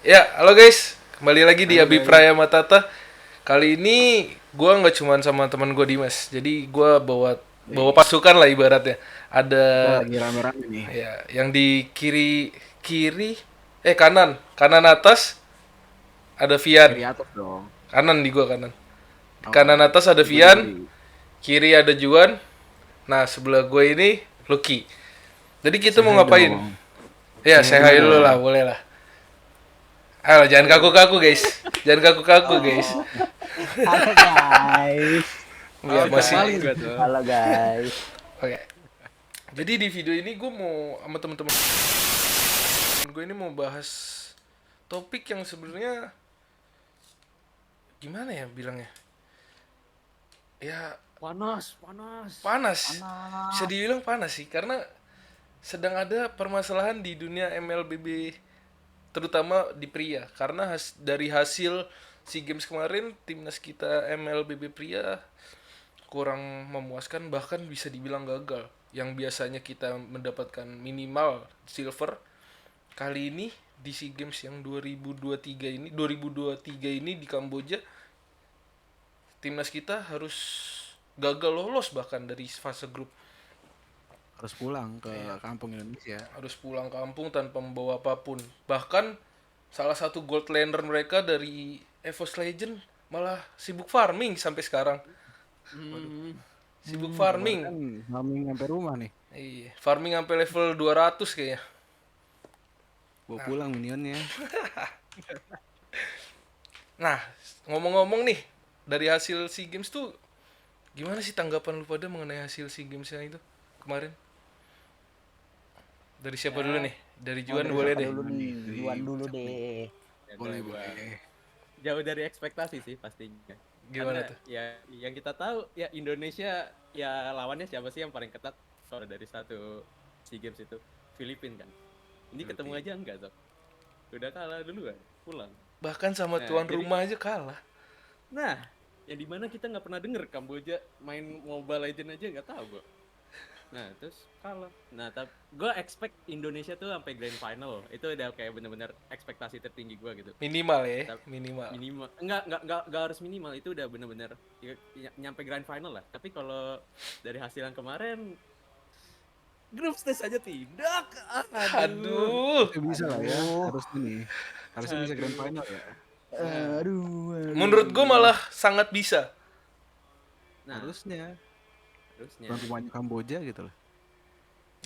Ya, halo guys. Kembali lagi di Halo Abi guys. Praya Matata. Kali ini gua nggak cuman sama teman gua Dimas. Jadi gua bawa bawa Wih, pasukan lah ibaratnya. Ada kita lagi rame-rame nih. ya yang di kiri kiri kanan. Kanan atas ada Vian. Kiri atas dong. Kanan di gua kanan. Di kanan Oh, atas ada gue di Vian, kiri. kiri ada Juan. Nah, sebelah gue ini Lucky. Jadi kita Say mau hi ngapain? dong. Ya, Say hi saya dulu hai dulu lah, dong. boleh lah. Ayo, jangan kaku-kaku guys. Jangan kaku-kaku guys. Oh, halo guys. Ya, Sejak masih. kali gue tuh. Halo guys. Oke. Jadi di video ini gue mau sama temen-temen gue ini mau bahas topik yang sebenarnya gimana ya bilangnya? Ya Panas, panas. panas. Bisa Anak. dibilang panas sih karena sedang ada permasalahan di dunia MLBB terutama di pria karena dari hasil SEA Games kemarin timnas kita MLBB pria kurang memuaskan bahkan bisa dibilang gagal. Yang biasanya kita mendapatkan minimal silver kali ini di SEA Games yang 2023 ini di Kamboja timnas kita harus gagal lolos bahkan dari fase grup, Harus pulang ke kampung Indonesia. harus pulang kampung tanpa membawa apapun. Bahkan salah satu gold laner mereka dari EVOS Legend malah sibuk farming sampai sekarang. Hmm. Sibuk Kemarin farming. kan farming sampai rumah nih. Iya, farming sampai level 200 kayaknya. Bawa pulang minionnya. Nah, ngomong-ngomong nih, dari hasil SEA Games tuh gimana sih tanggapan lu pada mengenai hasil SEA Games yang itu kemarin? Dari siapa dulu Ya, nih? Dari mau Juan dari boleh siapa deh. dulu nih? Dari Juan dulu Wicak nih. deh. Ya, Boleh, gua boleh. jauh dari ekspektasi sih pastinya. Gimana Karena tuh? ya yang kita tahu ya Indonesia ya lawannya siapa sih yang paling ketat kalau dari satu SEA Games itu Filipina kan. Ini ketemu Filipina. aja enggak, Sob. Udah kalah duluan, pulang. Bahkan sama Nah, tuan jadi rumah aja kalah. nah, yang dimana kita nggak pernah denger Kamboja main Mobile Legend aja nggak tahu gua. Nah, terus kalah. Nah, tapi gue expect Indonesia tuh sampai grand final. Itu udah kayak bener-bener ekspektasi tertinggi gue gitu. Minimal ya, Tapi minimal. minimal enggak harus minimal, itu udah bener-bener nyampe grand final lah. Tapi kalau dari hasil yang kemarin grup stage aja tidak. Aduh. Aduh. Harusnya bisa lah ya. Aduh. Harusnya nih. Harusnya bisa grand Aduh. final ya. Nah, Menurut gue Aduh. malah sangat bisa. nah, Harusnya. harusnya. Tuan rumahnya Kamboja gitu loh.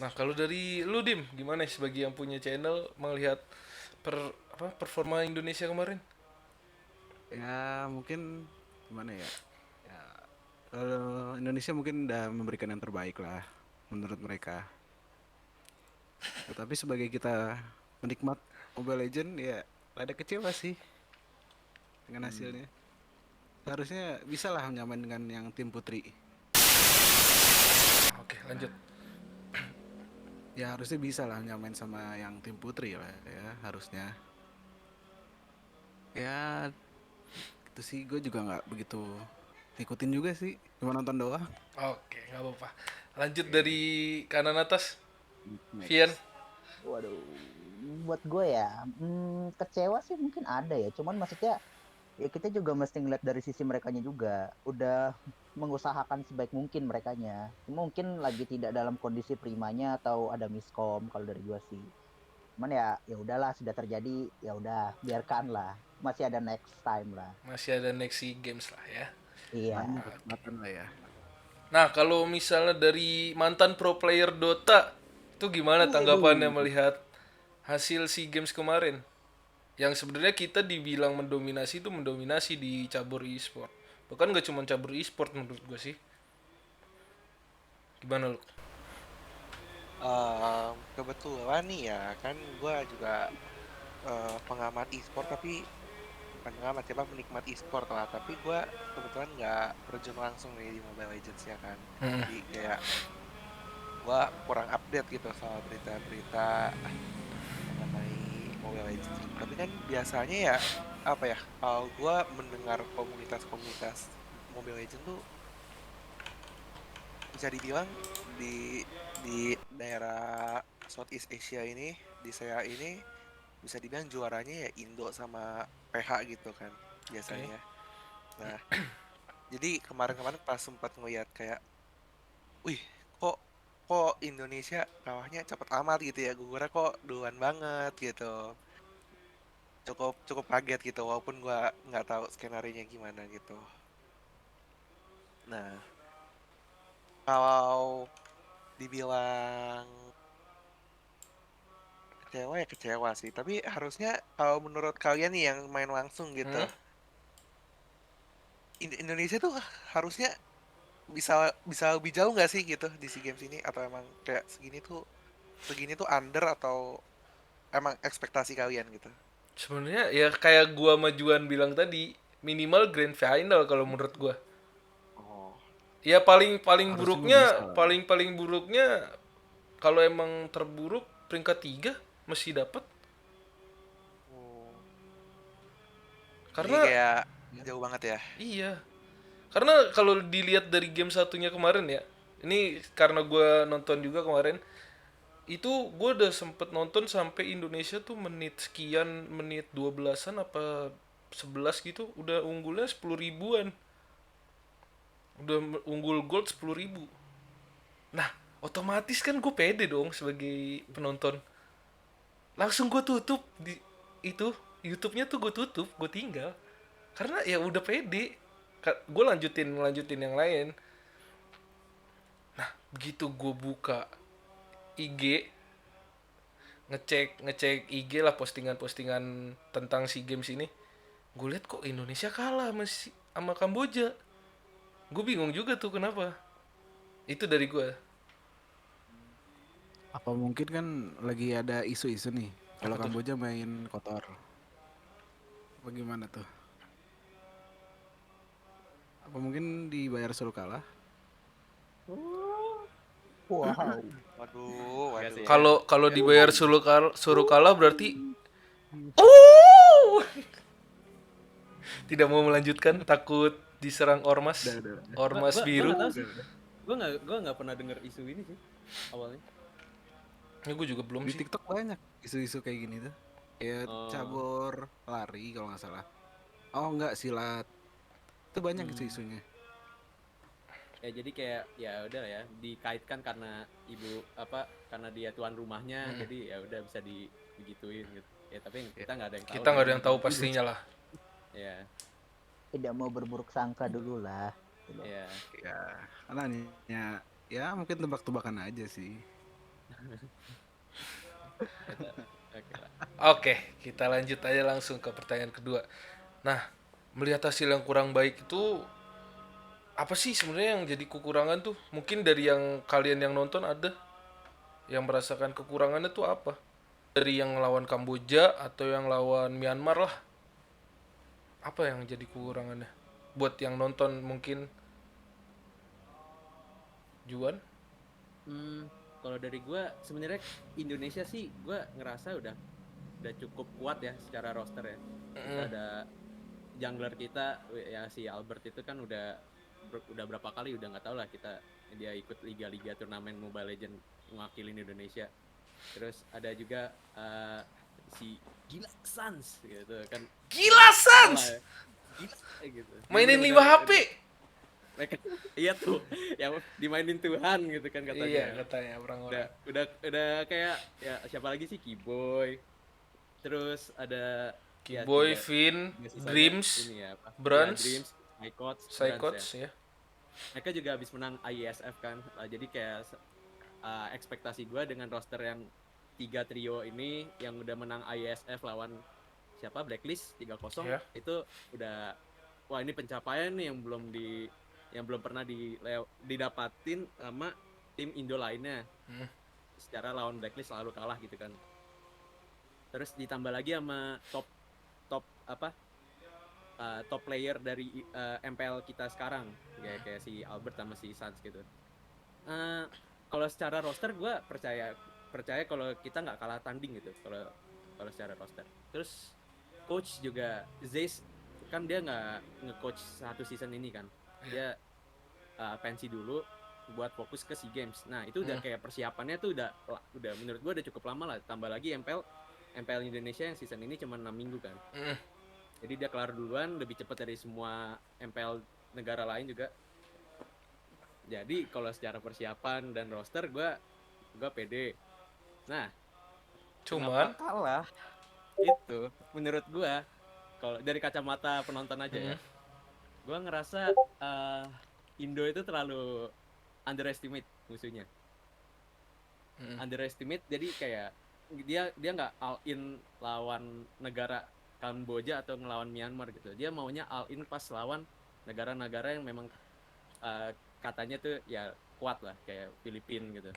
Nah, kalau dari lu Dim, gimana ya sebagai yang punya channel melihat performa Indonesia kemarin? Ya mungkin gimana ya. Ya, kalau Indonesia mungkin udah memberikan yang terbaik lah menurut mereka. Tetapi sebagai kita penikmat Mobile Legend ya rada kecewa sih dengan hasilnya. Seharusnya bisa lah nyaman dengan yang tim putri. Oke, lanjut. Ya harusnya bisa lah nyaman sama yang tim putri lah ya harusnya. Ya itu sih gue juga nggak begitu ngikutin juga sih. Cuma nonton doang. Oke, nggak apa-apa. Lanjut Oke, dari kanan atas, Vian. next. Waduh. Buat gue ya, kecewa sih mungkin ada ya. Cuman maksudnya ya kita juga mesti ngeliat dari sisi merekanya juga. Udah mengusahakan sebaik mungkin merekanya. Mungkin lagi tidak dalam kondisi primanya atau ada miskom kalau dari gue sih. Cuman ya udahlah sudah terjadi, ya udah biarkan lah. Masih ada next time lah. Masih ada next SEA Games lah ya. Iya. Banyak kesempatan lah ya. Nah, kalau misalnya dari mantan pro player Dota, itu gimana tanggapannya Waduh. melihat hasil SEA Games kemarin? Yang sebenarnya kita dibilang mendominasi itu mendominasi di cabur e-sport. Bahkan gak cuma cabur e-sport menurut gue sih. Gimana lu? Kebetulan nih ya kan gue juga pengamat e-sport, tapi bukan pengamat siapa penikmat e-sport lah, tapi gue kebetulan nggak terjun langsung nih di Mobile Legends ya kan. Hmm. Jadi kayak gue kurang update gitu soal berita-berita mengenai Mobile Legends. Tapi kan biasanya ya apa ya, kalau gue mendengar komunitas-komunitas Mobile Legends tuh bisa dibilang di daerah Southeast Asia ini, di SEA ini bisa dibilang juaranya ya Indo sama PH gitu kan biasanya. Nah, jadi kemarin-kemarin pas sempat ngeliat kayak, wih, kok kok Indonesia kalahnya cepet amat gitu ya. Gue kira kok duluan banget gitu. Cukup cukup kaget gitu walaupun gua nggak tahu skenario gimana gitu. Nah, kalau dibilang kecewa ya kecewa sih, tapi harusnya kalau menurut kalian nih yang main langsung gitu, Hmm? Indonesia tuh harusnya bisa bisa lebih jauh nggak sih gitu di SEA Games ini, atau emang kayak segini tuh under, atau emang ekspektasi kalian gitu? Sebenarnya ya kayak gua sama Juan bilang tadi, minimal grand final kalau menurut gua. Oh, Ya paling paling Harusnya mah bisa buruknya, lah. paling paling buruknya kalau emang terburuk peringkat 3 masih dapat. oh. Jadi Karena kayak jauh banget ya. iya. Karena kalau dilihat dari game satunya kemarin ya, ini karena gua nonton juga kemarin, itu gue udah sempet nonton sampai Indonesia tuh menit sekian, menit 12-an apa 11 gitu, udah unggulnya 10 ribuan, udah unggul gold 10 ribu. Nah, otomatis kan gue pede dong sebagai penonton, langsung gue tutup di itu YouTube-nya tuh, gue tutup, gue tinggal, karena ya udah pede. Gue lanjutin lanjutin yang lain. Nah, begitu gue buka IG, ngecek ngecek IG lah, postingan-postingan tentang SEA Games ini, gue lihat kok Indonesia kalah sama Kamboja. Gue bingung juga tuh kenapa. Itu dari gue. Apa mungkin kan lagi ada isu-isu nih kalau Apa tuh? Kamboja main kotor. Bagaimana tuh? Apa mungkin dibayar suruh kalah? Wow. Waduh, Enggak sih waduh. ya. Kalau kalau Enggak sih. dibayar suruh kalah berarti oh, tidak mau melanjutkan, takut diserang ormas, Udah. ormas Gua biru. nggak tahu sih. Udah. Gua nggak pernah denger isu ini sih awalnya. Ya, gue juga belum Di sih. TikTok banyak isu-isu kayak gini tuh. Kayak Oh. cabur lari kalau nggak salah. Oh enggak, silat. Itu banyak isu-isunya. Ya jadi kayak ya udah ya, dikaitkan karena karena dia tuan rumahnya, jadi ya udah bisa digituin gitu. Ya tapi kita nggak ada yang tahu. Kita nggak ada yang tahu pastinya lah. Ya, Tidak mau berburuk sangka dulu lah. Gitu loh. ya. Ya, karena ya mungkin tebak-tebakan aja sih. Oke lah. Oke, kita lanjut aja langsung ke pertanyaan kedua. Nah, melihat hasil yang kurang baik itu, apa sih sebenarnya yang jadi kekurangan tuh? Mungkin dari yang kalian yang nonton ada yang merasakan kekurangannya tuh apa? Dari yang lawan Kamboja atau yang lawan Myanmar lah. Apa yang jadi kekurangannya? Buat yang nonton mungkin, Juan? Kalau dari gua sebenarnya Indonesia sih gua ngerasa udah cukup kuat ya secara roster ya. Kita ada jungler kita ya, si Albert itu kan udah berapa kali, udah nggak tahu lah, dia ikut liga-liga turnamen Mobile Legend mewakilin Indonesia. Terus ada juga si Gila Sans gitu kan. Gila Sans! Salah ya. Gila gitu. Mainin Dia 5 bener-bener- HP. Mereka iya tuh, yang dimainin Tuhan gitu kan katanya. Iya, katanya orang-orang. Udah kayak ya, siapa lagi sih, Kiboy. Terus ada ya, Boy, tiga- Finn, tiga sisanya Dreams, ini ya, apa? Brans, Ya, Dreams, Psychots, Psychots Brans ya. ya. Mereka juga habis menang IESF kan. Jadi kayak ekspektasi gue dengan roster yang 3 trio ini yang udah menang IESF lawan siapa, Blacklist 3-0, Ya. itu udah, wah ini pencapaian nih yang belum pernah didapatin sama tim Indo lainnya. Secara lawan Blacklist selalu kalah gitu kan. Terus ditambah lagi sama top player dari MPL kita sekarang, kayak si Albert sama si Sans gitu. Kalau secara roster gue percaya kalau kita nggak kalah tanding gitu, kalau secara roster. Terus coach juga Zeiss kan, dia nggak nge-coach satu season ini kan, dia pensi dulu buat fokus ke SEA Games. Nah itu udah kayak persiapannya tuh udah menurut gue udah cukup lama lah. Tambah lagi MPL MPL Indonesia yang season ini cuma 6 minggu kan. Mm. Jadi dia kelar duluan, lebih cepat dari semua MPL negara lain juga. Jadi kalau secara persiapan dan roster gue pede. Nah, Cuman kenapa kalah? Itu menurut gue, kalau dari kacamata penonton aja ya, gue ngerasa Indo itu terlalu underestimate musuhnya. Underestimate, jadi kayak dia nggak all in lawan negara Kamboja atau ngelawan Myanmar gitu. Dia maunya all in pas lawan negara-negara yang memang katanya tuh ya kuat lah, kayak Filipina gitu.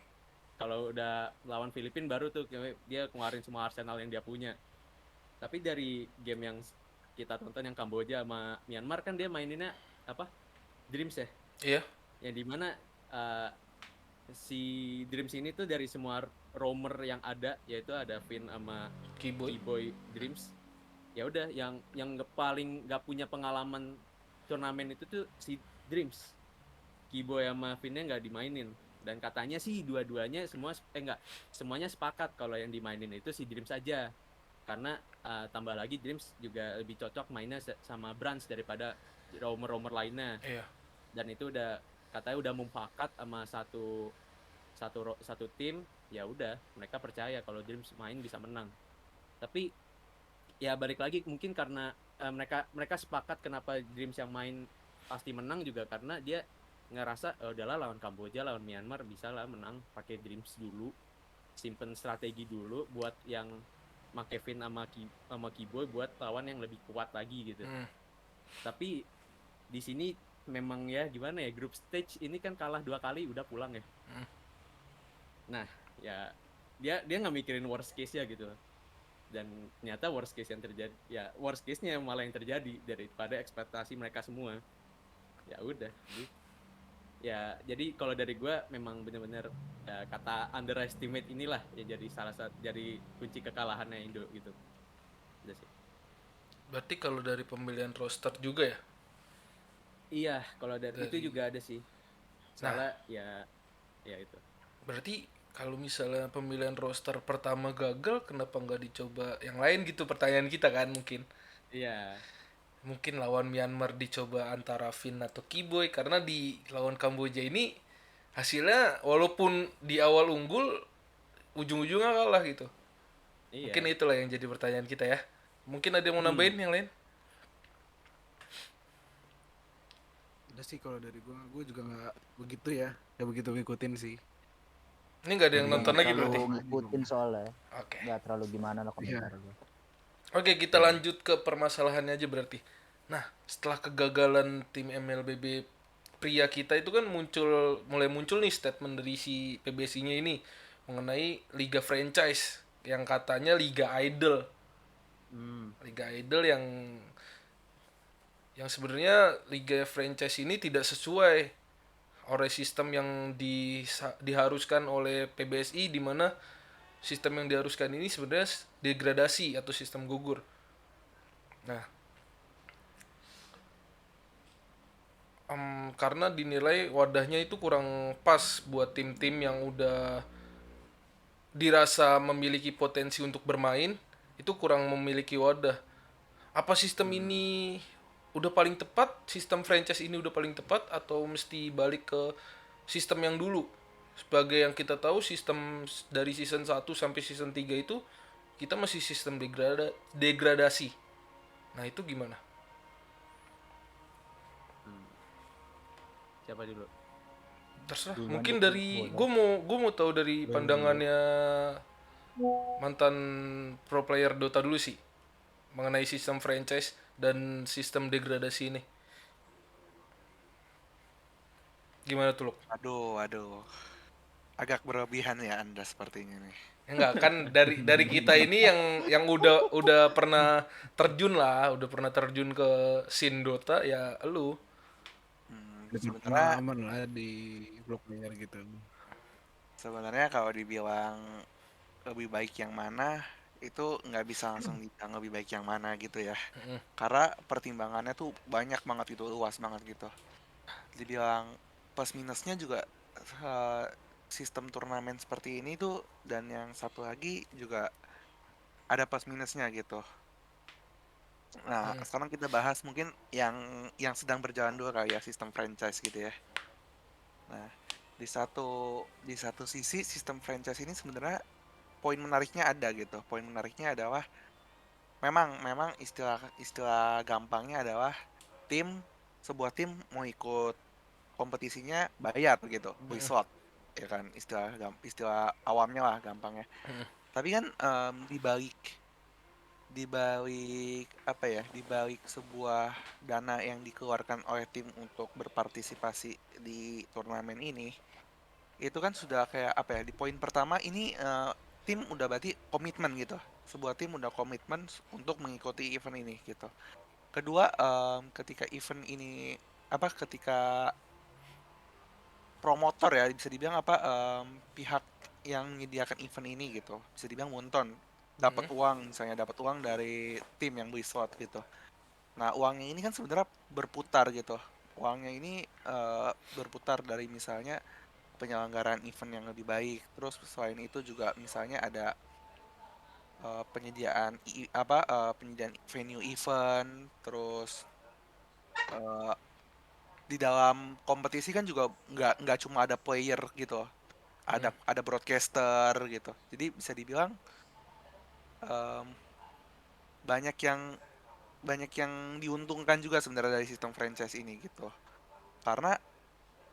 Kalau udah lawan Filipina baru tuh dia keluarin semua arsenal yang dia punya. Tapi dari game yang kita tonton yang Kamboja sama Myanmar kan dia maininnya apa? Dreams ya. iya, Yang dimana si Dreams ini tuh dari semua roamer yang ada, yaitu ada Finn sama Keyboy. Keyboy Dreams. Ya udah yang paling gak punya pengalaman turnamen itu tuh si Dreams. Keyboy sama Finn-nya nggak dimainin, dan katanya sih dua-duanya semuanya sepakat kalau yang dimainin itu si Dreams saja, karena tambah lagi Dreams juga lebih cocok mainnya sama Brands daripada roamer lainnya. Iya. Dan itu katanya udah mufakat sama satu tim. Ya udah, mereka percaya kalau Dreams main bisa menang. Tapi ya balik lagi, mungkin karena mereka sepakat kenapa Dreams yang main pasti menang juga karena dia ngerasa udahlah lawan Kamboja, lawan Myanmar bisa lah menang pakai Dreams dulu, simpen strategi dulu buat yang make Finn sama Keyboy buat lawan yang lebih kuat lagi gitu. Tapi di sini memang ya gimana ya, group stage ini kan kalah 2 kali udah pulang ya. Nah ya dia nggak mikirin worst case ya gitu, dan ternyata worst case yang terjadi ya worst case-nya malah yang terjadi daripada ekspektasi mereka semua. Ya udah gitu. Ya jadi kalau dari gue memang benar-benar kata underestimate inilah ya jadi salah satu, jadi kunci kekalahannya Indo gitu. Udah sih. Berarti kalau dari pemilihan roster juga ya? Iya, kalau dari itu juga ada sih. Soalnya ya itu. Berarti kalau misalnya pemilihan roster pertama gagal, kenapa nggak dicoba yang lain gitu, pertanyaan kita kan mungkin. Iya. Mungkin lawan Myanmar dicoba antara Finn atau Keyboy, karena di lawan Kamboja ini hasilnya walaupun di awal unggul ujung-ujungnya kalah gitu. Iya. Mungkin itulah yang jadi pertanyaan kita ya. Mungkin ada yang mau nambahin yang lain? Udah sih kalau dari gue juga nggak begitu ya, nggak begitu ngikutin sih. Ini nggak ada yang nonton lagi berarti? Terlalu ngikutin soalnya. Oke. Nggak terlalu gimana lah komentar gue. Oke, kita lanjut ke permasalahannya aja berarti. Nah, setelah kegagalan tim MLBB pria kita itu kan mulai muncul nih statement dari si PBSI-nya ini mengenai liga franchise yang katanya liga idol. Liga idol yang sebenarnya liga franchise ini tidak sesuai oleh sistem yang diharuskan oleh PBSI, di mana sistem yang diharuskan ini sebenarnya degradasi atau sistem gugur. Nah, karena dinilai wadahnya itu kurang pas buat tim-tim yang udah dirasa memiliki potensi untuk bermain, itu kurang memiliki wadah. Apa sistem ini udah paling tepat? Sistem franchise ini udah paling tepat atau mesti balik ke sistem yang dulu? Sebagai yang kita tahu, sistem dari season 1 sampai season 3 itu kita masih sistem degradasi. Nah, itu gimana? Siapa dulu? Terserah. Gimana Mungkin tuh? dari gue mau tahu dari pandangannya mantan pro player Dota dulu sih mengenai sistem franchise dan sistem degradasi ini. Gimana tuh, Luk? Aduh. Agak berlebihan ya Anda sepertinya nih. Enggak, kan dari kita ini yang udah pernah terjun ke scene Dota ya lu. Sebenarnya Pengalaman lah di blog player gitu. sebenarnya kalau dibilang lebih baik yang mana, itu nggak bisa langsung dibilang lebih baik yang mana gitu ya. Karena pertimbangannya tuh banyak banget gitu, luas banget gitu. Dibilang plus minusnya juga sistem turnamen seperti ini tuh, dan yang satu lagi juga ada plus minusnya gitu. Nah, Hmm. sekarang kita bahas mungkin yang sedang berjalan dulu kali ya, sistem franchise gitu ya. Nah, di satu sisi sistem franchise ini sebenarnya poin menariknya ada gitu. Poin menariknya adalah memang memang istilah istilah gampangnya adalah sebuah tim mau ikut kompetisinya bayar gitu, beli Hmm. slot, ya kan, istilah awamnya lah gampangnya. Hmm. Tapi kan di balik di balik sebuah dana yang dikeluarkan oleh tim untuk berpartisipasi di turnamen ini, itu kan sudah kayak apa ya, di poin pertama ini tim udah berarti komitmen gitu. Sebuah tim udah komitmen untuk mengikuti event ini gitu. Kedua, ketika event ini ketika promotor ya bisa dibilang pihak yang menyediakan event ini gitu, bisa dibilang Wonton dapat Hmm. uang, misalnya dapat uang dari tim yang beli slot gitu. Nah, uangnya ini kan sebenarnya berputar gitu. Uangnya ini berputar dari misalnya penyelenggaraan event yang lebih baik. Terus selain itu juga misalnya ada penyediaan venue event, terus eh, di dalam kompetisi kan juga nggak cuma ada player gitu, Hmm. ada broadcaster gitu. Jadi bisa dibilang em, banyak yang banyak yang diuntungkan juga sebenarnya dari sistem franchise ini gitu. Karena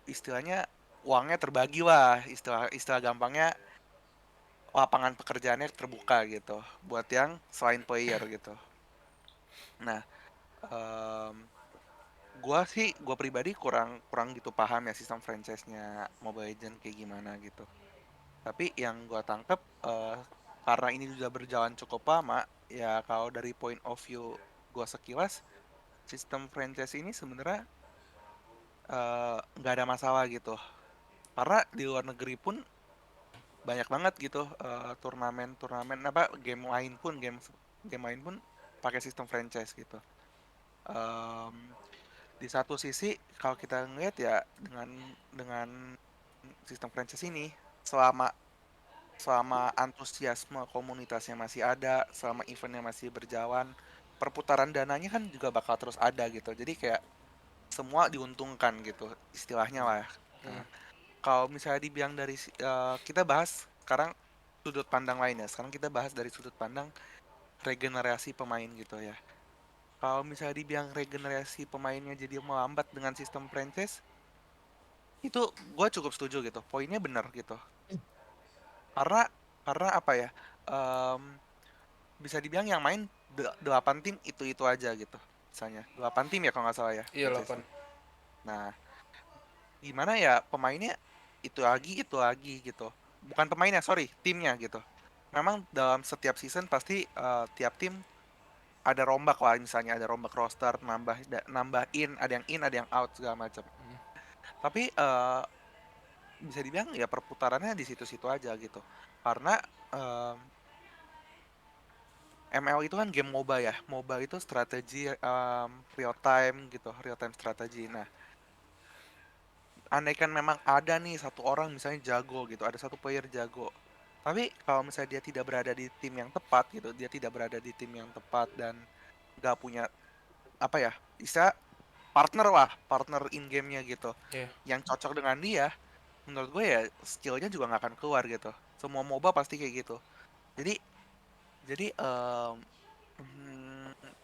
istilahnya uangnya terbagi lah, istilah istilah gampangnya lapangan pekerjaannya terbuka gitu buat yang selain player gitu. Nah, em, gua pribadi kurang kurang gitu paham ya sistem franchise-nya Mobile Legends kayak gimana gitu. Tapi yang gua tangkep karena ini sudah berjalan cukup lama, ya kalau dari point of view gua sekilas, sistem franchise ini sebenarnya nggak ada masalah gitu. Karena di luar negeri pun banyak banget gitu turnamen-turnamen game lain pun pakai sistem franchise gitu. Em, di satu sisi kalau kita ngeliat ya dengan sistem franchise ini, selama selama antusiasme komunitasnya masih ada, selama eventnya masih berjalan, perputaran dananya kan juga bakal terus ada gitu. Jadi kayak semua diuntungkan gitu, istilahnya lah. Hmm. Nah, kalau misalnya dibilang kita bahas sekarang sudut pandang lainnya. Sekarang kita bahas dari sudut pandang regenerasi pemain gitu ya. Kalau misalnya dibilang regenerasi pemainnya jadi melambat dengan sistem franchise, itu gue cukup setuju gitu. Poinnya benar gitu. Karena karena apa ya? em, Bisa dibilang yang main 8 tim itu aja gitu. Misalnya 8 tim ya kalau nggak salah ya Iya, franchise-nya. 8. Nah, gimana ya pemainnya itu lagi gitu. Bukan pemainnya, sorry, timnya gitu. Memang dalam setiap season pasti tiap tim ada rombak lah, misalnya ada rombak roster, nambah in, ada yang out segala macam. Tapi bisa dibilang ya perputarannya di situ-situ aja gitu. Karena em, ML itu kan game MOBA ya. MOBA itu strategi real time gitu, real time strategi. Nah, andaikan memang ada nih satu orang misalnya jago gitu, ada satu player jago. Tapi kalau misalnya dia tidak berada di tim yang tepat gitu, dia tidak berada di tim yang tepat dan nggak punya apa ya, bisa partner in gamenya gitu, Iya. yang cocok dengan dia, menurut gue ya skillnya juga nggak akan keluar gitu. Semua MOBA pasti kayak gitu. Jadi jadi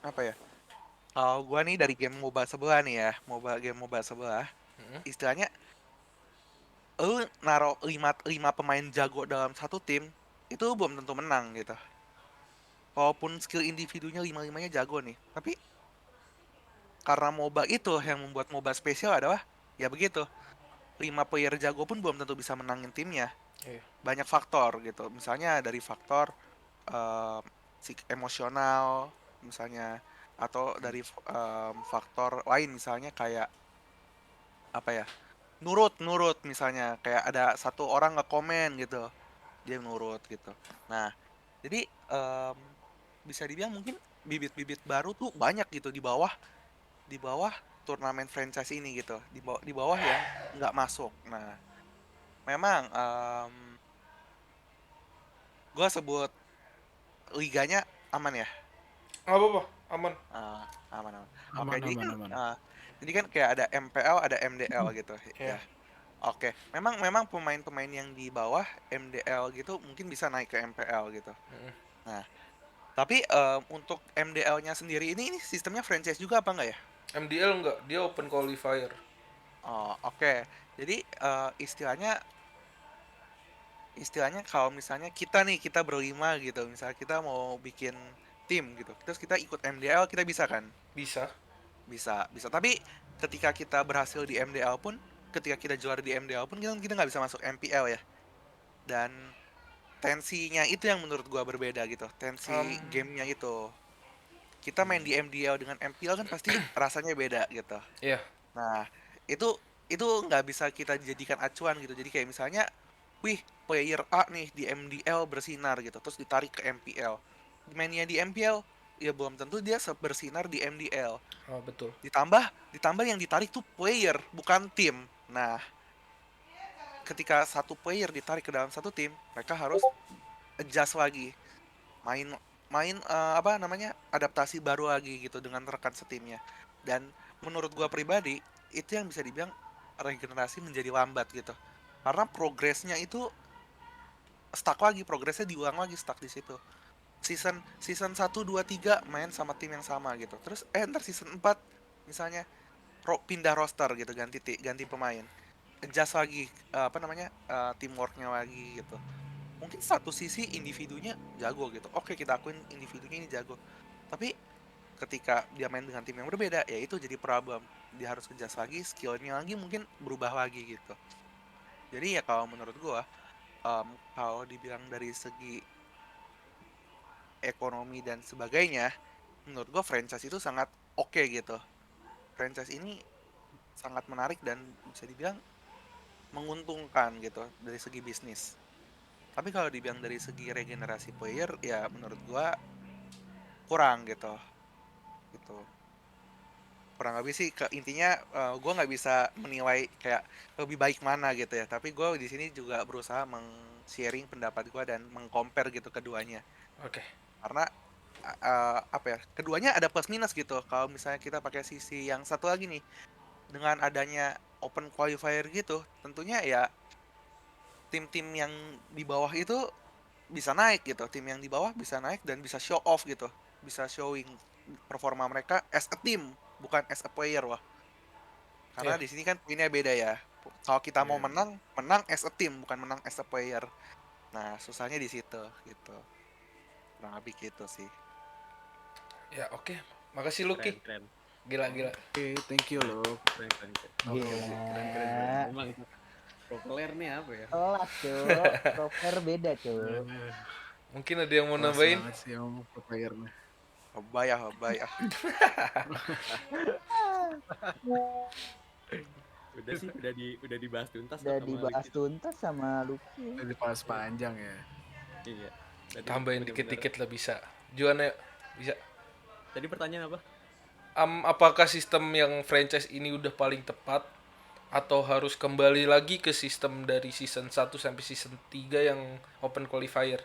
apa ya? Kalau gue nih dari game MOBA sebelah nih ya, game MOBA sebelah, Hmm. istilahnya lu naruh lima pemain jago dalam satu tim itu lu belum tentu menang gitu. Walaupun skill individunya lima-limanya jago nih, tapi karena MOBA itu yang membuat MOBA spesial adalah ya begitu. 5 player jago pun belum tentu bisa menangin timnya. Iya. Banyak faktor gitu. Misalnya dari faktor em, emosional misalnya, atau dari faktor lain misalnya kayak apa ya? Nurut misalnya kayak ada satu orang ngekomen gitu, dia nurut gitu. Nah, jadi bisa dibilang mungkin bibit-bibit baru tuh banyak gitu di bawah turnamen franchise ini gitu, di bawah yang nggak masuk. Nah, memang gue sebut liganya aman ya? Nggak apa-apa, aman. Aman aman. Oke, Aman, aman, aman. jadi kan kayak ada MPL, ada MDL gitu Ya. ya. Oke, memang memang pemain-pemain yang di bawah MDL gitu mungkin bisa naik ke MPL gitu. Mm. Nah, tapi untuk MDL-nya sendiri ini sistemnya franchise juga apa enggak ya? MDL enggak, dia open qualifier. Oh, oke. Jadi istilahnya kalau misalnya kita berlima gitu, misalnya kita mau bikin tim gitu, terus kita ikut MDL kita bisa kan? Bisa. Bisa. Tapi ketika kita berhasil di MDL pun, ketika kita juara di MDL pun kita nggak bisa masuk MPL ya. Dan tensinya itu yang menurut gua berbeda gitu. Tensi Um, gamenya itu. Kita main di MDL dengan MPL kan pasti rasanya beda gitu. ya. Nah, itu itu nggak bisa kita jadikan acuan gitu. Jadi kayak misalnya, wih, player A nih di MDL bersinar gitu, terus ditarik ke MPL. Mainnya di MPL, ya belum tentu dia bersinar di MDL. Oh, betul. Ditambah yang ditarik tuh player, bukan tim. Nah, ketika satu player ditarik ke dalam satu tim, mereka harus adjust lagi, main main apa namanya, adaptasi baru lagi gitu dengan rekan setimnya. Dan menurut gua pribadi itu yang bisa dibilang regenerasi menjadi lambat gitu, karena progresnya itu progresnya diulang lagi, stuck di situ. Season season 1 2 3 main sama tim yang sama gitu, terus ntar season 4 misalnya pindah roster gitu, ganti pemain, adjust lagi, apa namanya, teamworknya lagi gitu. Mungkin satu sisi individunya jago gitu, oke kita akuin individunya ini jago, tapi ketika dia main dengan tim yang berbeda ya itu jadi problem. Dia harus adjust lagi, skillnya lagi mungkin berubah lagi gitu. Jadi ya kalau menurut gua, kalau dibilang dari segi ekonomi dan sebagainya, menurut gua franchise itu sangat oke gitu. Franchise ini sangat menarik dan bisa dibilang menguntungkan gitu dari segi bisnis. Tapi kalau dibilang dari segi regenerasi player, ya menurut gua kurang gitu. Gitu. Kurang lebih sih intinya, gua nggak bisa menilai kayak lebih baik mana gitu ya. Tapi gua di sini juga berusaha sharing pendapat gua dan mengcompare gitu keduanya. Oke. Karena apa ya? Keduanya ada plus minus gitu. Kalau misalnya kita pakai sisi yang satu lagi nih, dengan adanya open qualifier gitu, tentunya ya tim-tim yang di bawah itu bisa naik gitu. Tim yang di bawah bisa naik dan bisa show off gitu. Bisa showing performa mereka as a team, bukan as a player wah. Karena Ya. di sini kan poinnya beda ya. Kalau kita mau Iya. menang, menang as a team, bukan menang as a player. Nah, susahnya di situ gitu. Kurang lebih gitu sih. Ya, oke. Makasih Lucky. Keren. Gila. Oke, thank you loh. Keren. Gila. Emang pro player nih apa ya? Kelas, Cuk. Proper beda, Cuk. Mungkin ada yang mau Kelas nambahin? banget sih om pro playernya. Hobay ah. Udah sih, udah dibahas tuntas Udah sama dibahas Lucky. tuntas sama Lucky. Jadi pas panjang ya. Iya. Tadi Tambahin bener-bener- dikit-dikit lah bisa. Juan ya, bisa. Tadi pertanyaan apa? Apakah sistem yang franchise ini udah paling tepat atau harus kembali lagi ke sistem dari season 1 sampai season 3 yang open qualifier?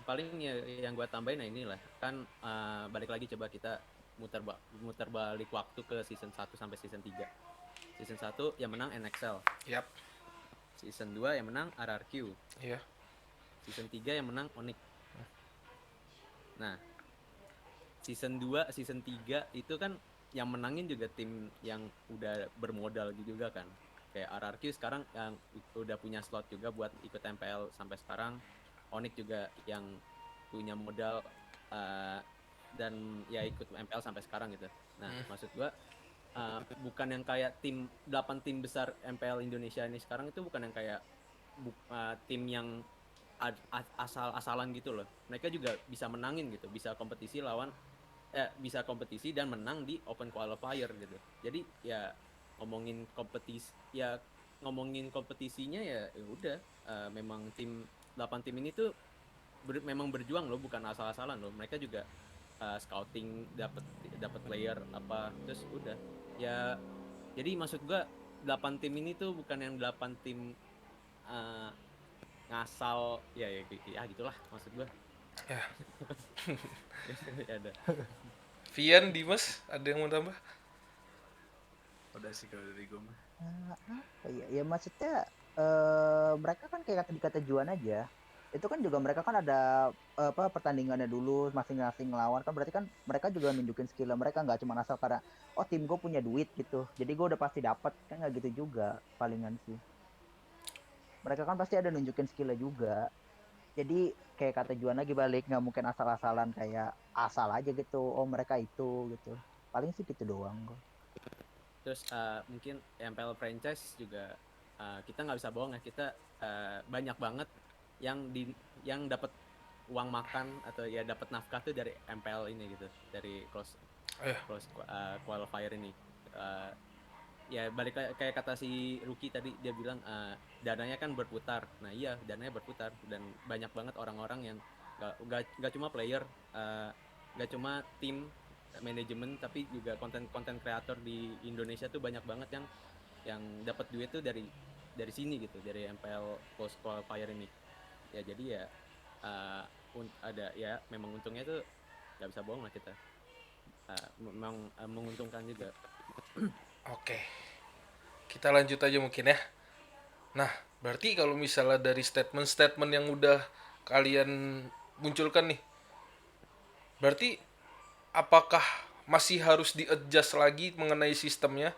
Paling ya yang gua tambahin nah inilah kan, balik lagi coba kita muter balik waktu ke season 1 sampai season 3. Season 1 yang menang NXL. Yap. Season 2 yang menang RRQ. Iya. Season 3 yang menang Onyx. Nah, season 2, season 3 itu kan yang menangin juga tim yang udah bermodal juga kan. Kayak RRQ sekarang yang udah punya slot juga buat ikut MPL sampai sekarang. Onyx juga yang punya modal, dan ya ikut MPL sampai sekarang gitu. Nah, maksud gua bukan yang kayak 8 tim besar MPL Indonesia ini sekarang itu bukan yang kayak tim yang asal-asalan gitu loh. Mereka juga bisa menangin gitu, bisa kompetisi dan menang di open qualifier gitu. Jadi ya ngomongin kompetisinya ya udah, memang 8 tim ini tuh memang berjuang loh, bukan asal-asalan loh. Mereka juga scouting, dapat player apa, terus udah ya. Jadi maksud gua 8 tim ini tuh bukan yang 8 tim ngasal ya gitulah maksud gua. Ya. Ya ada. Vian, Dimas, ada yang mau tambah? Udah sih kalau dari gue mah. Apa ya? Ya maksudnya mereka kan kayak kata Juan aja. Itu kan juga mereka kan ada pertandingannya dulu masing-masing ngelawan kan, berarti kan mereka juga nunjukin skill mereka, nggak cuma asal karena tim gue punya duit gitu. Jadi gue udah pasti dapat kan, nggak gitu juga palingan sih. Mereka kan pasti ada nunjukin skillnya juga. Jadi kayak kata Juan lagi balik, nggak mungkin asal-asalan kayak asal aja gitu. Oh mereka itu gitu. Paling sih gitu doang kok. Terus mungkin MPL franchise juga kita nggak bisa bohong ya, kita banyak banget yang dapat uang makan atau ya dapat nafkah tuh dari MPL ini gitu, dari close qualifier ini. Ya balik kayak kata si Ruki tadi, dia bilang dananya kan berputar. Nah iya, dananya berputar dan banyak banget orang-orang yang gak cuma player, gak cuma tim manajemen, tapi juga konten kreator di Indonesia tuh banyak banget yang dapat duit tuh dari sini gitu, dari MPL Close Qualifier ini. Ya jadi ya ada ya, memang untungnya tuh nggak bisa bohong lah kita. Memang menguntungkan juga. Oke. Kita lanjut aja mungkin ya. Nah, berarti kalau misalnya dari statement-statement yang udah kalian munculkan nih, berarti apakah masih harus di-adjust lagi mengenai sistemnya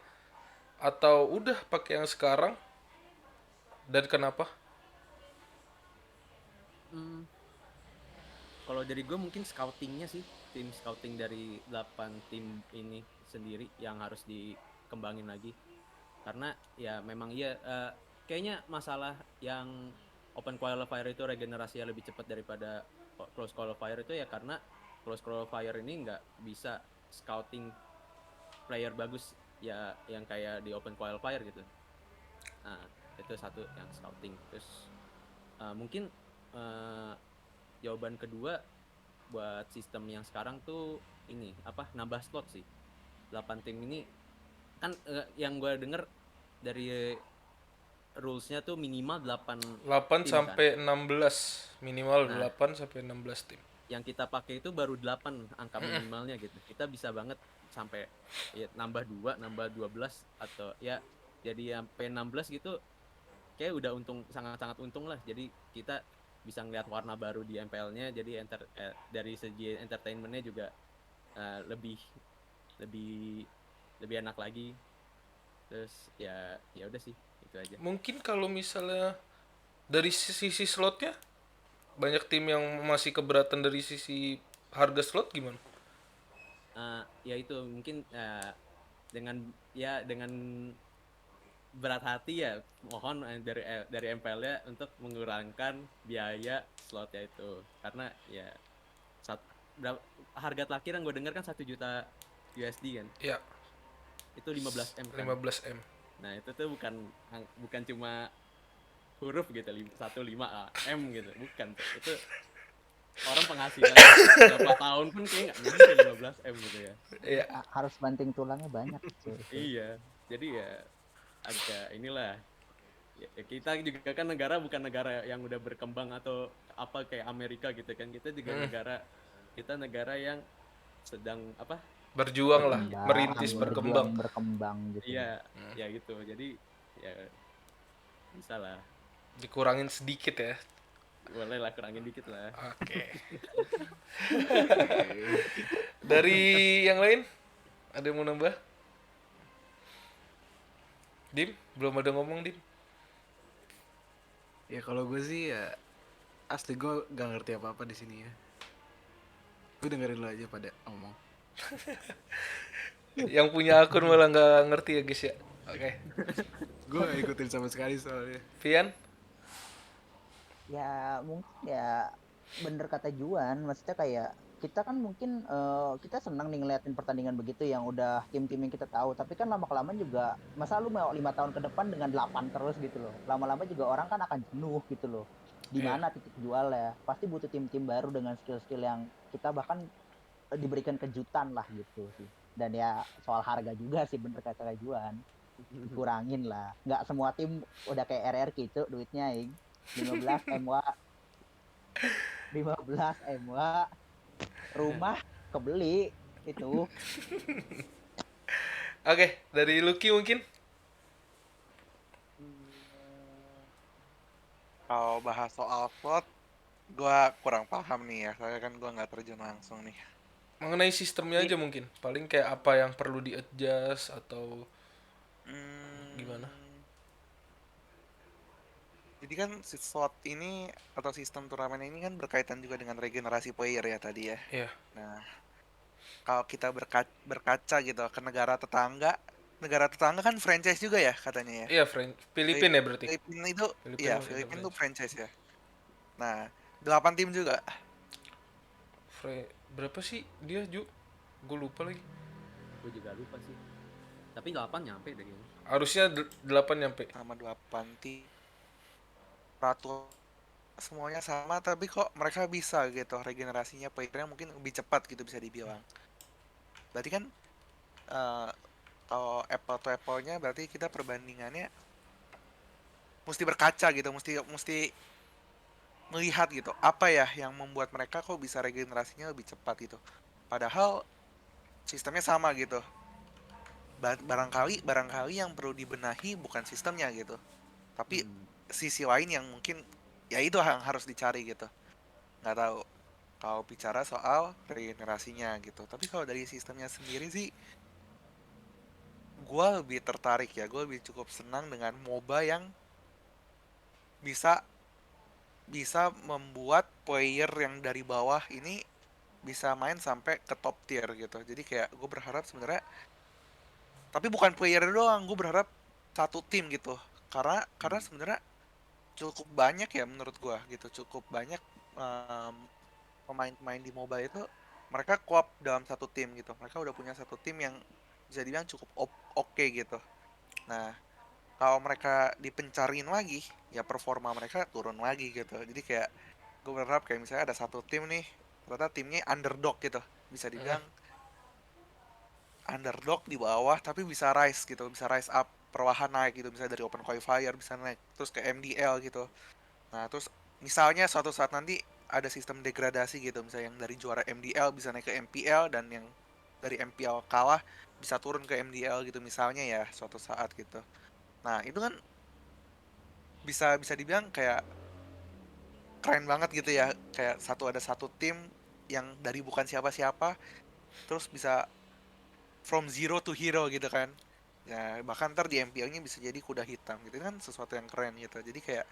atau udah pakai yang sekarang, dan kenapa? Kalau dari gue mungkin scoutingnya sih, tim scouting dari 8 tim ini sendiri yang harus dikembangin lagi. Karena ya memang iya, kayaknya masalah yang open qualifier itu regenerasinya lebih cepat daripada close qualifier itu ya karena close qualifier ini nggak bisa scouting player bagus ya yang kayak di open qualifier gitu. Nah itu satu yang scouting. Terus mungkin jawaban kedua buat sistem yang sekarang tuh ini nambah slot sih. 8 tim ini kan yang gue denger dari rulesnya tuh minimal 8 8 tim sampai kan. 16 minimal. Nah, 8 sampai 16 tim. Yang kita pakai itu baru 8 angka minimalnya gitu. Kita bisa banget sampai ya, nambah 2, nambah 12 atau ya jadi sampai 16 gitu. Kayak udah sangat-sangat untung lah. Jadi kita bisa ngeliat warna baru di MPL-nya. Jadi dari segi entertainment-nya juga lebih enak lagi. Terus ya udah sih itu aja. Mungkin kalau misalnya dari sisi slotnya, banyak tim yang masih keberatan dari sisi harga slot gimana? Ya itu mungkin dengan berat hati ya mohon dari MPL-nya untuk mengurangkan biaya slotnya itu, karena ya harga terakhir yang gue dengar kan 1 juta USD kan. Ya, Itu 15M kan. 15M. Nah itu tuh bukan cuma huruf gitu 15M gitu, bukan tuh. Itu orang penghasilan berapa tahun pun kayak nggak nyampe 15M gitu ya. Iya. Harus banting tulangnya banyak cuy. Iya, jadi ya agak inilah ya, kita juga kan bukan negara yang udah berkembang atau kayak Amerika gitu kan. Kita juga negara yang sedang Berjuang lah, merintis, berkembang. berkembang gitu. Iya, ya gitu. Jadi ya bisa lah, Dikurangin sedikit ya. boleh lah, kurangin dikit lah. Oke. Dari yang lain ada yang mau nambah? Dim, belum ada ngomong, Dim. Ya kalau gue sih ya asli gue gak ngerti apa-apa di sini ya. Gue dengerin lo aja pada ngomong. Yang punya akun malah nggak ngerti ya guys ya. Oke. Gue gak ikutin sama sekali soalnya. Vian? Ya mungkin ya bener kata Juan, maksudnya kayak kita kan mungkin kita senang nih ngeliatin pertandingan begitu yang udah tim-tim yang kita tahu, tapi kan lama-kelamaan juga masa lu mau 5 tahun ke depan dengan 8 terus gitu loh, lama-lama juga orang kan akan jenuh gitu loh. Di mana titik jualnya? Pasti butuh tim-tim baru dengan skill-skill yang kita bahkan diberikan kejutan lah gitu sih. Dan ya soal harga juga sih bener kata Juan, dikurangin lah, nggak semua tim udah kayak RR gitu duitnya. 15 MW, 15 MW, rumah kebeli itu. Oke, dari Lucky mungkin. Kalau bahas soal slot, gua kurang paham nih ya, soalnya kan gua nggak terjun langsung nih. Mengenai sistemnya Tapi, aja mungkin. Paling kayak apa yang perlu di-adjust atau gimana. hmm, jadi kan si slot ini atau sistem turnamen ini kan berkaitan juga dengan regenerasi player ya tadi ya. Iya, Nah, kalau kita berkaca gitu ke negara tetangga kan franchise juga ya katanya ya. iya friend. Filipina ya berarti. Filipina itu, Filipina iya ada Filipina itu franchise. franchise ya. Nah, 8 tim juga. Berapa sih dia Ju? Gue lupa lagi. Gue juga lupa sih. Tapi 8 nyampe deh kayaknya. Harusnya 8 nyampe. Sama 8 tim. Peraturan semuanya sama tapi kok mereka bisa gitu regenerasinya playernya mungkin lebih cepat gitu bisa dibilang. Berarti kan eh, kalau apple to apple-nya berarti kita perbandingannya mesti berkaca gitu, mesti mesti melihat gitu apa ya yang membuat mereka kok bisa regenerasinya lebih cepat gitu. Padahal sistemnya sama gitu. Barangkali yang perlu dibenahi bukan sistemnya gitu, tapi sisi lain yang mungkin ya itu yang harus dicari gitu. Nggak tahu kalau bicara soal regenerasinya gitu. Tapi kalau dari sistemnya sendiri sih, gue lebih tertarik ya. Gue lebih cukup senang dengan MOBA yang bisa bisa membuat player yang dari bawah ini bisa main sampai ke top tier gitu. Jadi kayak gue berharap sebenarnya, tapi bukan player doang. Gue berharap satu tim gitu. Karena sebenarnya cukup banyak ya menurut gue gitu. Cukup banyak em, pemain-pemain di mobile itu mereka klop dalam satu tim gitu. Mereka udah punya satu tim yang bisa dibilang cukup oke gitu. Nah, kalau mereka dipencarin lagi, ya performa mereka turun lagi gitu. Jadi kayak gue berharap kayak misalnya ada satu tim nih, ternyata timnya underdog gitu. Bisa dibilang underdog di bawah tapi bisa rise gitu, bisa rise up perlahan naik gitu, bisa dari open qualifier bisa naik terus ke MDL gitu. Nah, terus misalnya suatu saat nanti ada sistem degradasi gitu, misalnya yang dari juara MDL bisa naik ke MPL dan yang dari MPL kalah bisa turun ke MDL gitu misalnya ya suatu saat gitu. Nah, itu kan bisa bisa dibilang kayak keren banget gitu ya, kayak ada satu tim yang dari bukan siapa-siapa terus bisa from zero to hero gitu kan. Ya, bahkan ntar di MPL-nya bisa jadi kuda hitam gitu kan sesuatu yang keren gitu. Jadi kayak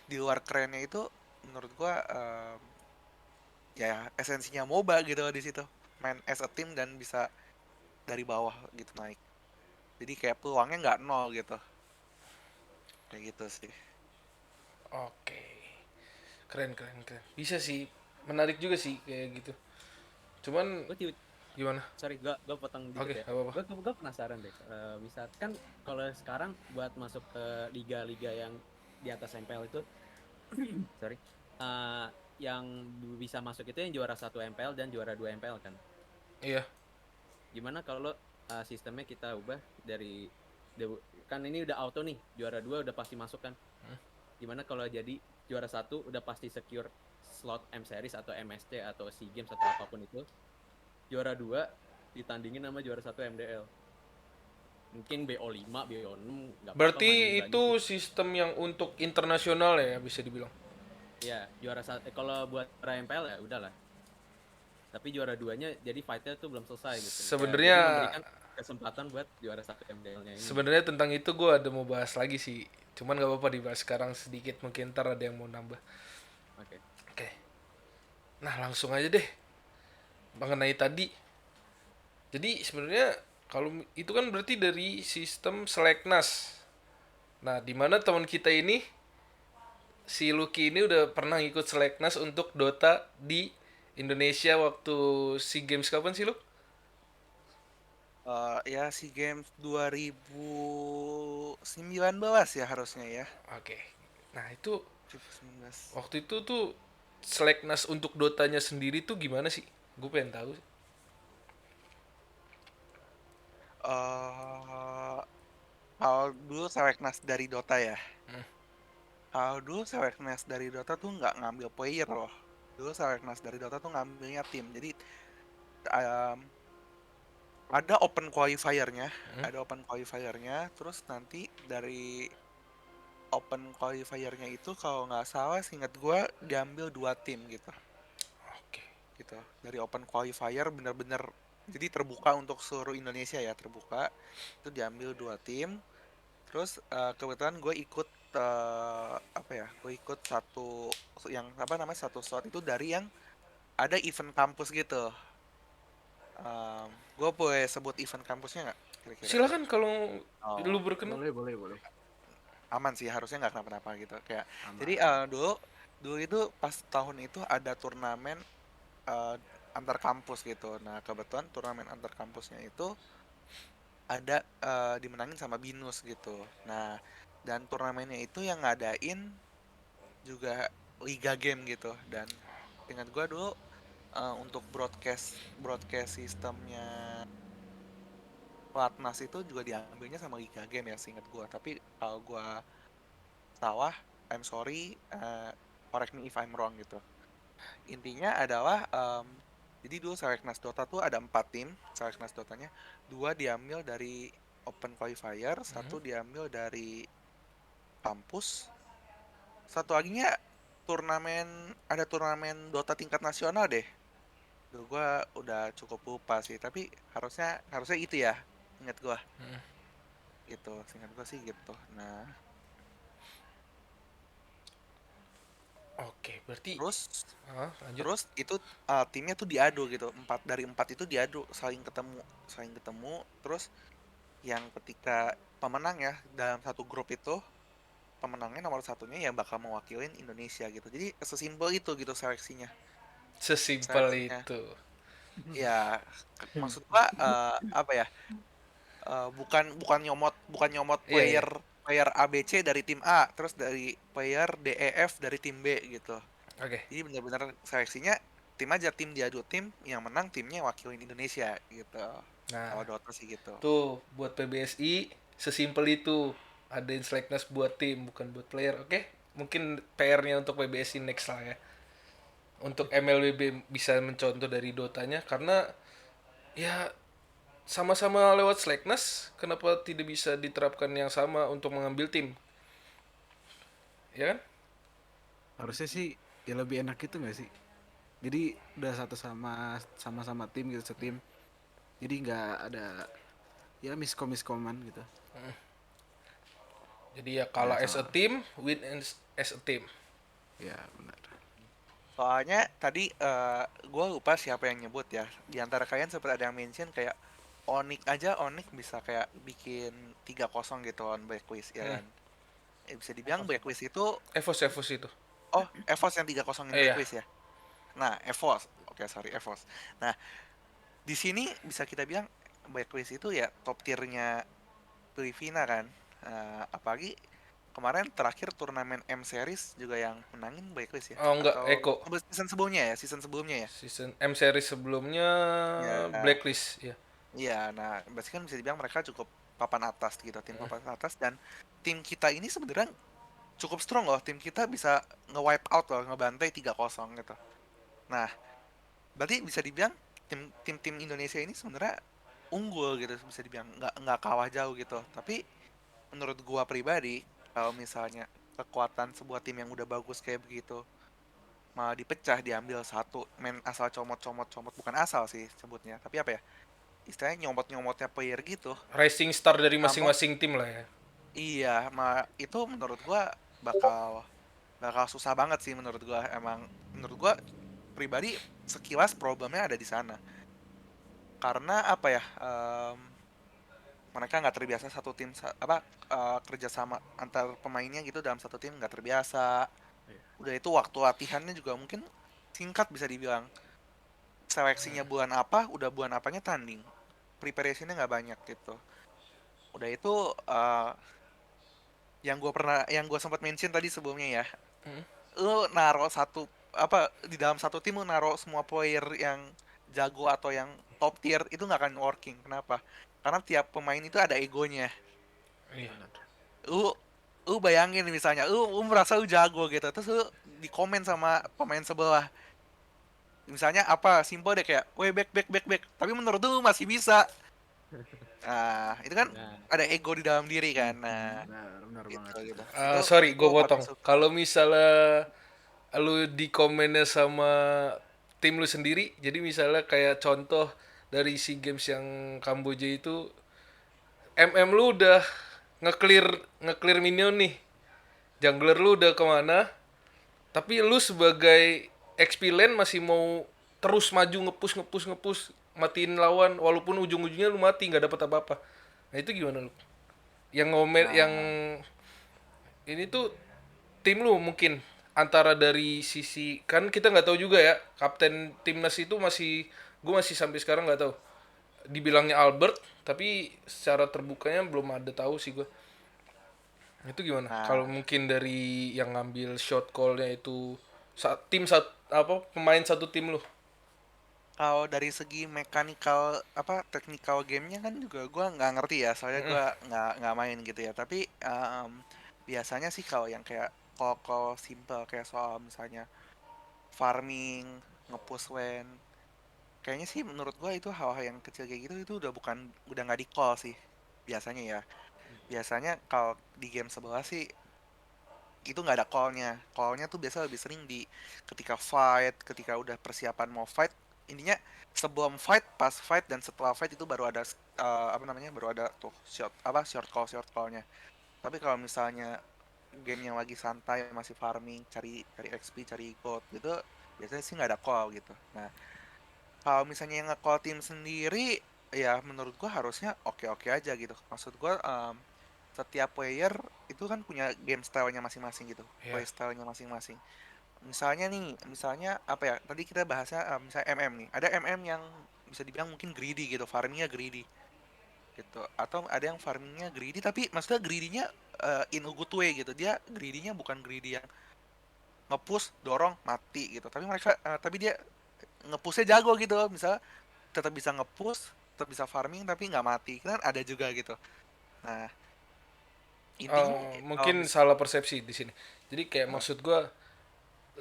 di luar kerennya itu menurut gua ya esensinya MOBA gitu di situ, main as a team dan bisa dari bawah gitu naik, jadi kayak peluangnya nggak nol gitu, kayak gitu sih. Oke. Keren keren keren. Bisa sih. Menarik juga sih kayak gitu. Cuman Gue gimana? sorry, gue potong dikit Oke, ya. gak apa-apa. Gue penasaran deh. Misalkan kalau sekarang buat masuk ke liga-liga yang di atas MPL itu, sorry, eh, yang bisa masuk itu yang juara 1 MPL dan juara 2 MPL kan. Iya. Gimana kalau sistemnya kita ubah dari kan ini udah auto nih, juara 2 udah pasti masuk kan. Gimana kalau jadi juara 1 udah pasti secure slot M series atau MSC atau SEA Games atau apapun itu. Juara 2 ditandingin sama juara 1 MDL. Mungkin BO5, BO6 nggak apa-apa majuin Berarti lagi itu sih. sistem yang untuk internasional ya bisa dibilang. Ya, juara kalau buat juara MPL ya udahlah. Tapi juara 2-nya jadi fight-nya tuh belum selesai gitu. Ya, Sebenarnya jadi memberikan kesempatan buat juara 1 MDL-nya ini. sebenarnya tentang itu gue ada mau bahas lagi sih. Cuman gak apa-apa dibahas sekarang sedikit, mungkin ntar ada yang mau nambah. Oke. Oke. Nah, langsung aja deh mengenai tadi. Jadi sebenarnya kalau itu kan berarti dari sistem seleknas. Nah, di mana teman kita ini si Lucky ini udah pernah ikut seleknas untuk Dota di Indonesia waktu SEA Games kapan sih lu? Ya SEA Games 2019 ya harusnya ya, Oke. Nah, itu 2019. waktu itu tuh seleknas untuk Dotanya sendiri tuh gimana sih? Gue pengen tahu. eh Kalau dulu Seleknas dari Dota ya, Dulu Seleknas dari Dota tuh nggak ngambil player loh. Dulu Seleknas dari Dota tuh ngambilnya tim. Jadi um, ada open qualifier-nya, terus nanti dari open qualifier-nya itu kalau nggak salah seingat gua diambil 2 tim gitu. Oke. Gitu. Dari open qualifier bener-bener jadi terbuka untuk seluruh Indonesia ya, terbuka. Itu diambil 2 tim. Terus kebetulan gue ikut apa ya? Gue ikut satu yang apa namanya satu slot itu dari yang ada event kampus gitu. Gue boleh sebut event kampusnya nggak kira-kira? Silakan kalau lu Oh, berkenan. Boleh. aman sih, harusnya nggak kenapa-napa gitu. Kayak Aman. jadi dulu itu pas tahun itu ada turnamen eh, antar kampus gitu. Nah kebetulan turnamen antar kampusnya itu ada dimenangin sama Binus gitu. Nah dan turnamennya itu yang ngadain juga Liga Game gitu. Dan ingat gue dulu untuk broadcast broadcast sistemnya Platnas itu juga diambilnya sama Liga Game ya seingat gue. Tapi kalau gue salah, I'm sorry, correct me if I'm wrong gitu. Intinya adalah jadi dulu Seleknas Dota tuh ada 4 tim Seleknas Dotanya. 2 diambil dari open qualifier, 1 diambil dari kampus, satu laginya ada turnamen Dota tingkat nasional deh. Duh, gua udah cukup lupa sih, tapi harusnya itu ya, ingat gua. Gitu, ingat gua sih gitu. Nah, Oke, berarti terus lanjut. terus itu timnya tuh diadu gitu. 4 dari 4 itu diadu, saling ketemu. Terus yang ketika pemenang ya dalam satu grup itu, pemenangnya nomor satunya yang bakal mewakilin Indonesia gitu. Jadi sesimpel itu gitu Sesimpel seleksinya. itu. Ya, maksud gua apa ya? Bukan nyomot Iya, iya. player player ABC dari tim A, terus dari player DEF dari tim B gitu. Oke. Jadi benar-benar seleksinya tim diadu tim, yang menang timnya wakilin Indonesia gitu. Nah, Kalau Dota sih gitu. tuh buat PBSI sesimpel itu. Adain seleknas buat tim, bukan buat player. Oke? Mungkin PR-nya untuk PBSI next lah ya. Untuk MLBB bisa mencontoh dari Dotanya karena ya sama-sama lewat seleknas, kenapa tidak bisa diterapkan yang sama untuk mengambil tim? Ya kan? Harusnya sih ya lebih enak gitu nggak sih? Jadi udah sama-sama tim gitu setim. Jadi nggak ada ya miskoman gitu. Jadi ya Ya kalah as a sama. team, win as a team. Ya benar. Soalnya tadi gue lupa siapa yang nyebut ya. Di antara kalian sempat ada yang mention kayak Onyx bisa kayak bikin 3-0 gitu on Blacklist ya kan. Bisa dibilang Blacklist itu Evos itu. EVOS yang 3-0-in Iya. Blacklist ya. Nah, EVOS. Oke, sorry, EVOS. Nah, di sini bisa kita bilang Blacklist itu ya top tiernya Filipina kan. Apalagi kemarin terakhir turnamen M Series juga yang menangin Blacklist ya. Oh enggak, Atau Eko. season sebelumnya ya. Season M series sebelumnya Ya, Blacklist ya. iya. Nah, berarti kan bisa dibilang mereka cukup papan atas gitu, tim papan atas. Dan tim kita ini sebenarnya cukup strong loh. Tim kita bisa nge-wipe out loh, ngebantai 3-0 gitu. Nah, berarti bisa dibilang tim Indonesia ini sebenarnya unggul gitu, bisa dibilang nggak kalah jauh gitu. Tapi menurut gua pribadi, kalau misalnya kekuatan sebuah tim yang udah bagus kayak begitu malah dipecah, diambil satu main asal comot bukan asal sih sebutnya, tapi apa ya, istilahnya nyomotnya player gitu. Rising star dari Mau masing-masing tim lah ya. Iya, itu menurut gua bakal bakal susah banget sih menurut gua. Emang menurut gua pribadi sekilas problemnya ada di sana. Karena apa ya? Mereka nggak terbiasa satu tim kerjasama antar pemainnya gitu dalam satu tim nggak terbiasa. Udah itu waktu latihannya juga mungkin singkat bisa dibilang. Seleksinya bulan apa, udah bulan apanya tanding. Preparationnya nggak banyak gitu. Udah itu yang gue sempat mention tadi sebelumnya ya. Lu naro di dalam satu tim lu naro semua player yang jago atau yang top tier itu nggak akan working. Kenapa? Karena tiap pemain itu ada egonya. Iya. Lu bayangin misalnya, merasa jago gitu, terus di komen sama pemain sebelah. Misalnya apa, simple deh kayak, weh back, tapi menurut lu masih bisa. Nah, itu kan Nah, ada ego di dalam diri kan. Nah, Benar banget gitu itu. gitu. Itu Sorry, gue gue paling potong. suka. Kalau misalnya lu di komennya sama tim lu sendiri, jadi misalnya kayak contoh dari SEA Games yang Kamboja itu, lu udah nge-clear nge-clear minion nih, jungler lu udah kemana, tapi lu sebagai XP lane masih mau terus maju ngepush matiin lawan walaupun ujung-ujungnya lu mati nggak dapat apa-apa. Nah itu gimana lu? Yang ngomen yang Nah, ini tuh tim lu mungkin antara dari sisi, kan kita nggak tahu juga ya kapten timnas itu masih, gue masih sampai sekarang nggak tahu, dibilangnya Albert tapi secara terbukanya belum ada tahu sih gue. Itu gimana nah, kalau mungkin dari yang ngambil shot callnya itu tim satu apa pemain satu tim lu. kalau dari segi mekanikal apa technical gamenya kan juga gua nggak ngerti ya, soalnya Mm-mm. gua nggak main gitu ya. Tapi biasanya sih kalau yang kayak kalau simple kayak soal misalnya farming, nge-push lane, kayaknya sih menurut gua itu hal-hal yang kecil kayak gitu itu udah nggak di call sih biasanya ya. Biasanya kalau di game sebelah sih itu nggak ada callnya tuh biasa lebih sering di ketika fight, ketika udah persiapan mau fight. Intinya sebelum fight, pas fight, dan setelah fight itu baru ada apa namanya, baru ada tuh short callnya. Tapi kalau misalnya game yang lagi santai masih farming, cari cari XP, cari gold gitu, biasanya sih nggak ada call gitu. Nah, kalau misalnya yang nge-call tim sendiri, ya menurut gua harusnya oke-oke aja gitu. Maksud gua setiap player itu kan punya game style-nya masing-masing gitu, Ya. play style-nya masing-masing. Misalnya apa ya? Tadi kita bahasnya misalnya MM nih. Ada MM yang bisa dibilang mungkin greedy gitu, farmingnya greedy gitu. Atau ada yang farmingnya greedy tapi maksudnya greedy-nya in a good way gitu. Dia greedy-nya bukan greedy yang nge-push, dorong, mati gitu. Tapi dia nge-push-nya jago gitu. Misalnya tetap bisa nge-push, tetap bisa farming tapi nggak mati. Kan ada juga gitu. Nah, intinya kalau Mungkin mis salah persepsi di sini. Jadi kayak Hah? maksud gua,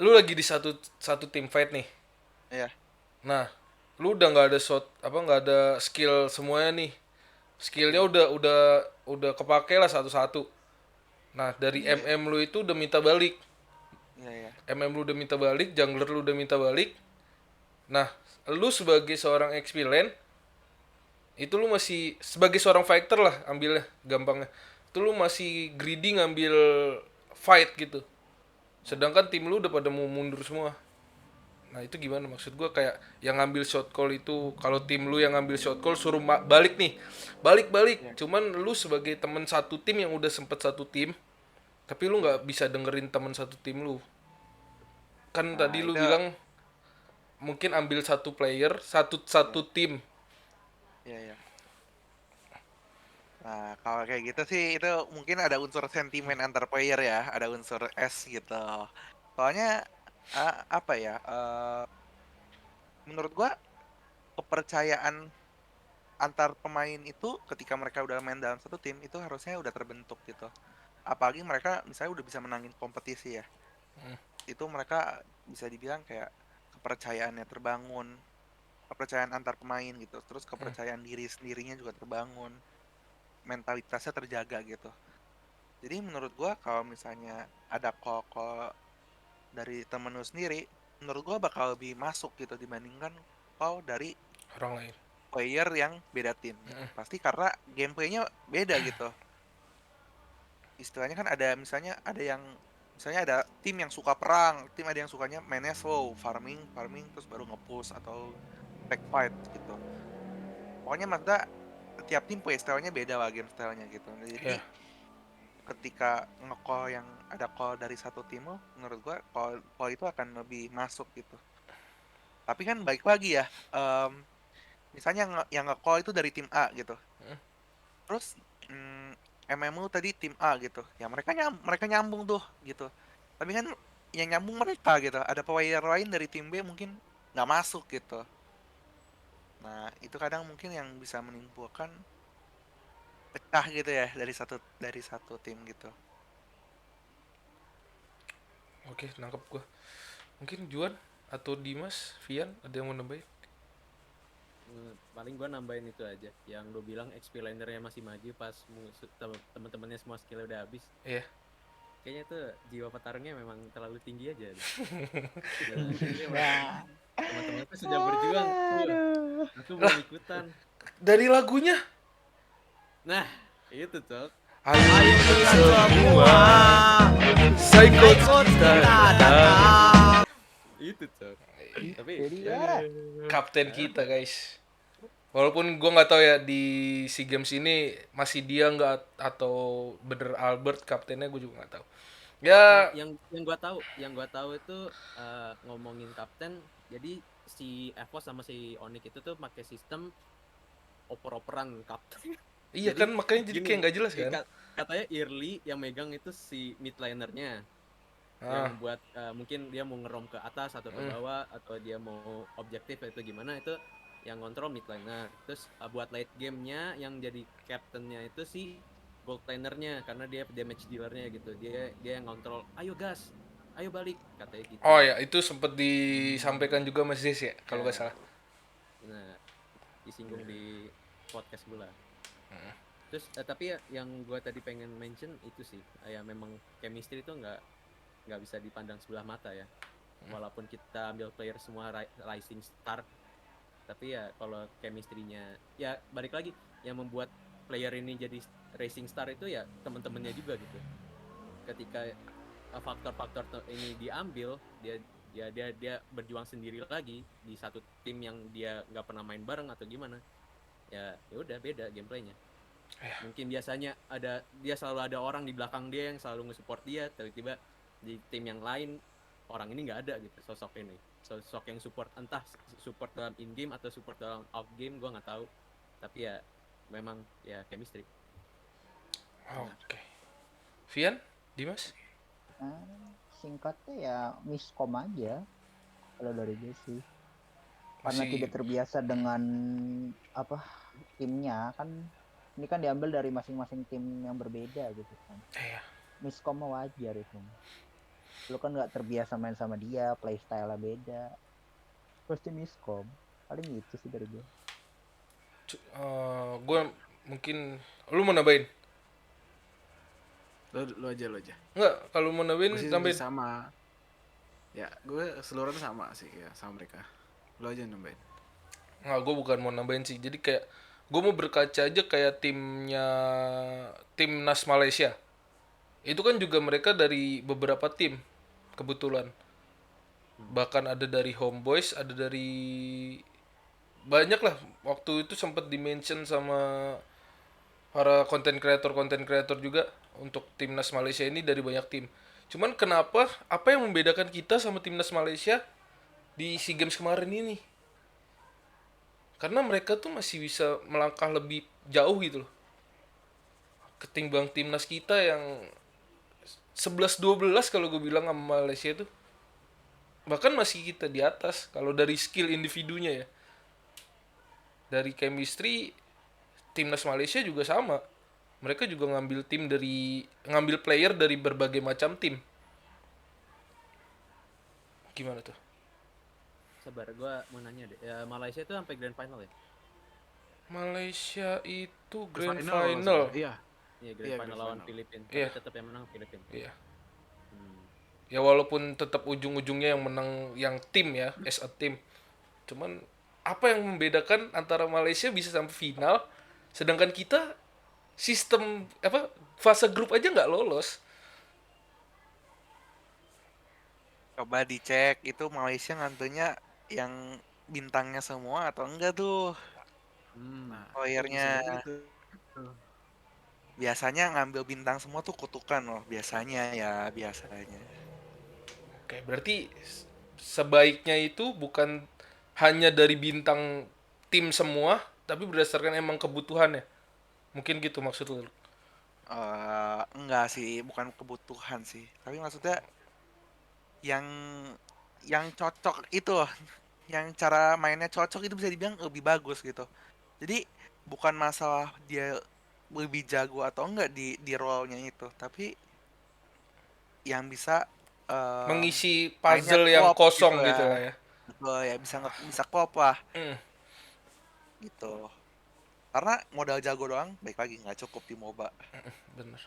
lu lagi di satu satu tim fight nih. Ya, Nah, lu udah nggak ada shot apa nggak ada skill semuanya nih. Skillnya ya, udah kepake lah satu-satu. Nah, dari iya, MM lu itu udah minta balik. iya, iya. MM lu udah minta balik, jungler lu udah minta balik. Nah, lu sebagai seorang XP lane, itu lu masih sebagai seorang fighter lah ambilnya gampangnya. Itu lu masih greedy ngambil fight gitu. Sedangkan tim lu udah pada mau mundur semua. Nah, itu gimana maksud gua, kayak yang ngambil shot call itu kalau tim lu yang ngambil shot call suruh balik nih. Balik-balik. Ya. Cuman lu sebagai teman satu tim yang udah sempet satu tim, tapi lu nggak bisa dengerin teman satu tim lu. Kan Nah, tadi lu itu bilang mungkin ambil satu player, satu ya, satu tim. ya, ya. Nah, kalau kayak gitu sih itu mungkin ada unsur sentimen antar player ya, ada unsur S gitu. Soalnya apa ya? Menurut gua kepercayaan antar pemain itu ketika mereka udah main dalam satu tim itu harusnya udah terbentuk gitu. Apalagi mereka misalnya udah bisa menangin kompetisi ya. Itu mereka bisa dibilang kayak kepercayaannya terbangun, kepercayaan antar pemain gitu. Terus kepercayaan diri sendirinya juga terbangun, mentalitasnya terjaga gitu. Jadi menurut gua kalau misalnya ada call dari temen lu sendiri, menurut gua bakal lebih masuk gitu dibandingkan call dari Orang lain. player yang beda tim gitu. Pasti karena gameplaynya beda gitu. Istilahnya kan ada misalnya ada tim yang suka perang, tim ada yang sukanya mainnya slow, farming, farming terus baru nge-push atau back fight gitu. Pokoknya maksudnya tiap tim play style-nya beda lah game style-nya gitu. Nah, jadi Ya. ketika nge-call yang ada call dari satu tim lo, menurut gua call itu akan lebih masuk gitu. Tapi kan baik lagi ya, misalnya yang nge-call itu dari tim A gitu. Terus MMU tadi tim A gitu. Ya mereka nyambung tuh gitu. Tapi kan yang nyambung mereka gitu. Ada player lain dari tim B mungkin nggak masuk gitu. Nah, itu kadang mungkin yang bisa menimbulkan pecah gitu ya dari satu tim gitu. Oke, nangkep gua. Mungkin Juan atau Dimas, Vian ada yang mau nambahin? Paling gua nambahin itu aja yang lu bilang XP lanernya masih maju pas temen-temennya semua skillnya udah habis. Iya. Kayaknya tuh jiwa petarungnya memang terlalu tinggi aja. Ya. Teman-teman tuh sudah berjuang, aku Lah, belum ikutan. dari lagunya. Nah, itu cok. Ayo semua, psycho kita datang. Itu cok. Tapi Jadi ya, Kapten kita guys. Walaupun gua nggak tahu ya di SEA Games ini masih dia nggak atau bener Albert kaptennya, gue juga nggak tahu. Ya, yang gua tahu itu ngomongin kapten. Jadi si Evo sama si Onyx itu tuh pakai sistem oper-operan kapten. iya Jadi kan makanya jadi kayak nggak jelas kan. Katanya early yang megang itu si mid lanernya. Ah, Yang buat mungkin dia mau ngerom ke atas atau ke bawah atau dia mau objektif itu gimana, itu yang kontrol mid laner. Terus buat late gamenya yang jadi captainnya itu si gold lanernya karena dia damage dealernya gitu. Dia yang kontrol, ayo gas, ayo balik, katanya gitu. oh ya itu sempat disampaikan juga Mas Zes ya kalau nggak Ya, salah. nah disinggung di podcast gue lah. Terus tapi ya, yang gue tadi pengen mention itu sih, ya memang chemistry itu nggak bisa dipandang sebelah mata ya. Walaupun kita ambil player semua rising star, tapi ya kalau chemistry-nya ya balik lagi, yang membuat player ini jadi racing star itu ya teman-temannya juga gitu. Ketika faktor-faktor ini diambil, dia berjuang sendiri lagi di satu tim yang dia nggak pernah main bareng atau gimana, ya udah beda gameplaynya. Mungkin biasanya dia selalu ada orang di belakang dia yang selalu nge-support dia, tiba-tiba di tim yang lain orang ini nggak ada gitu, sosok yang support, entah support dalam in game atau support dalam out game, gue nggak tahu, tapi ya memang ya chemistry. Oke. Vian, Dimas? Singkatnya ya miskom aja kalau dari gue sih. Karena Masih tidak terbiasa dengan timnya kan, ini kan diambil dari masing-masing tim yang berbeda gitu kan. iya. Miskom mah wajar itu. Lu kan nggak terbiasa main sama dia, playstyle-nya beda, pasti miskom. Paling gitu sih dari gue. Gue mungkin lu mau nambahin? Lo aja. Enggak, kalau mau nambahin Gue sih nambahin. sama. Ya, gue seluruhnya sama sih ya sama mereka. Lo aja nambahin. Nggak, gue bukan mau nambahin sih. Jadi kayak gue mau berkaca aja kayak timnas Malaysia. Itu kan juga mereka dari beberapa tim kebetulan. Bahkan ada dari Homeboys, ada dari banyak lah. Waktu itu sempat di-mention sama para konten kreator juga untuk timnas Malaysia ini dari banyak tim. Cuman kenapa apa yang membedakan kita sama timnas Malaysia di SEA Games kemarin ini? Karena mereka tuh masih bisa melangkah lebih jauh gitu loh. Ketimbang timnas kita yang 11-12 kalau gue bilang sama Malaysia itu. Bahkan masih kita di atas kalau dari skill individunya ya. Dari chemistry timnas Malaysia juga sama. Mereka juga ngambil player dari berbagai macam tim. Gimana tuh? Sabar, gue mau nanya deh, Malaysia itu sampai grand final ya? Malaysia itu grand Final. final. Iya. Iya, grand Iya, final grand lawan final. Filipina, Iya. tapi tetap yang menang Filipina. Iya. Ya walaupun tetap ujung-ujungnya yang menang yang tim ya, as a team. Cuman apa yang membedakan antara Malaysia bisa sampai final sedangkan kita sistem fase grup aja nggak lolos. Coba dicek itu Malaysia ngantunya yang bintangnya semua atau enggak tuh Nah, playernya. bisa gitu. Biasanya ngambil bintang semua tuh kutukan loh, biasanya. Oke, berarti sebaiknya itu bukan hanya dari bintang tim semua, tapi berdasarkan emang kebutuhannya. Mungkin gitu maksud lu. Enggak sih, bukan kebutuhan sih. Tapi maksudnya yang cocok itu loh, yang cara mainnya cocok itu bisa dibilang lebih bagus gitu. Jadi bukan masalah dia lebih jago atau enggak di role-nya itu, tapi yang bisa Mengisi mainnya puzzle yang klop kosong gitu gitu ya. lah ya. Betul ya, bisa klop lah Hmm, gitu. Karena modal jago doang baik lagi nggak cukup di MOBA. bener.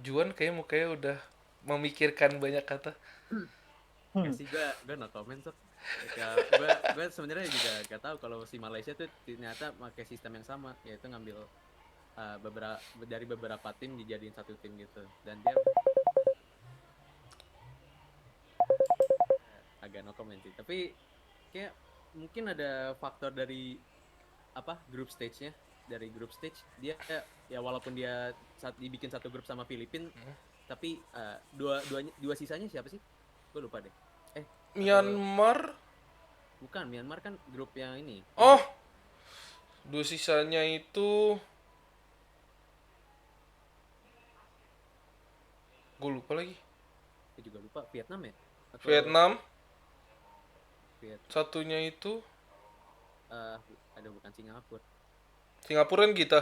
Juan kayak udah memikirkan banyak kata. Ya Hmm. sih, gue no comment sok. Ya, gue sebenarnya juga gak tahu kalau si Malaysia tuh ternyata pakai sistem yang sama, yaitu ngambil beberapa dari beberapa tim dijadiin satu tim gitu, dan dia agak no comment sih. Tapi kayak mungkin ada faktor dari apa group stage-nya. Dari group stage dia ya walaupun dia saat dibikin satu grup sama Filipina, tapi dua sisanya siapa sih? Gue lupa deh. Atau Myanmar. bukan, Myanmar kan grup yang ini. Oh, dua sisanya itu gue lupa lagi. Gue juga lupa, Vietnam ya? Atau Vietnam. Viet Satunya itu ada bukan Singapura. Singapura kan kita.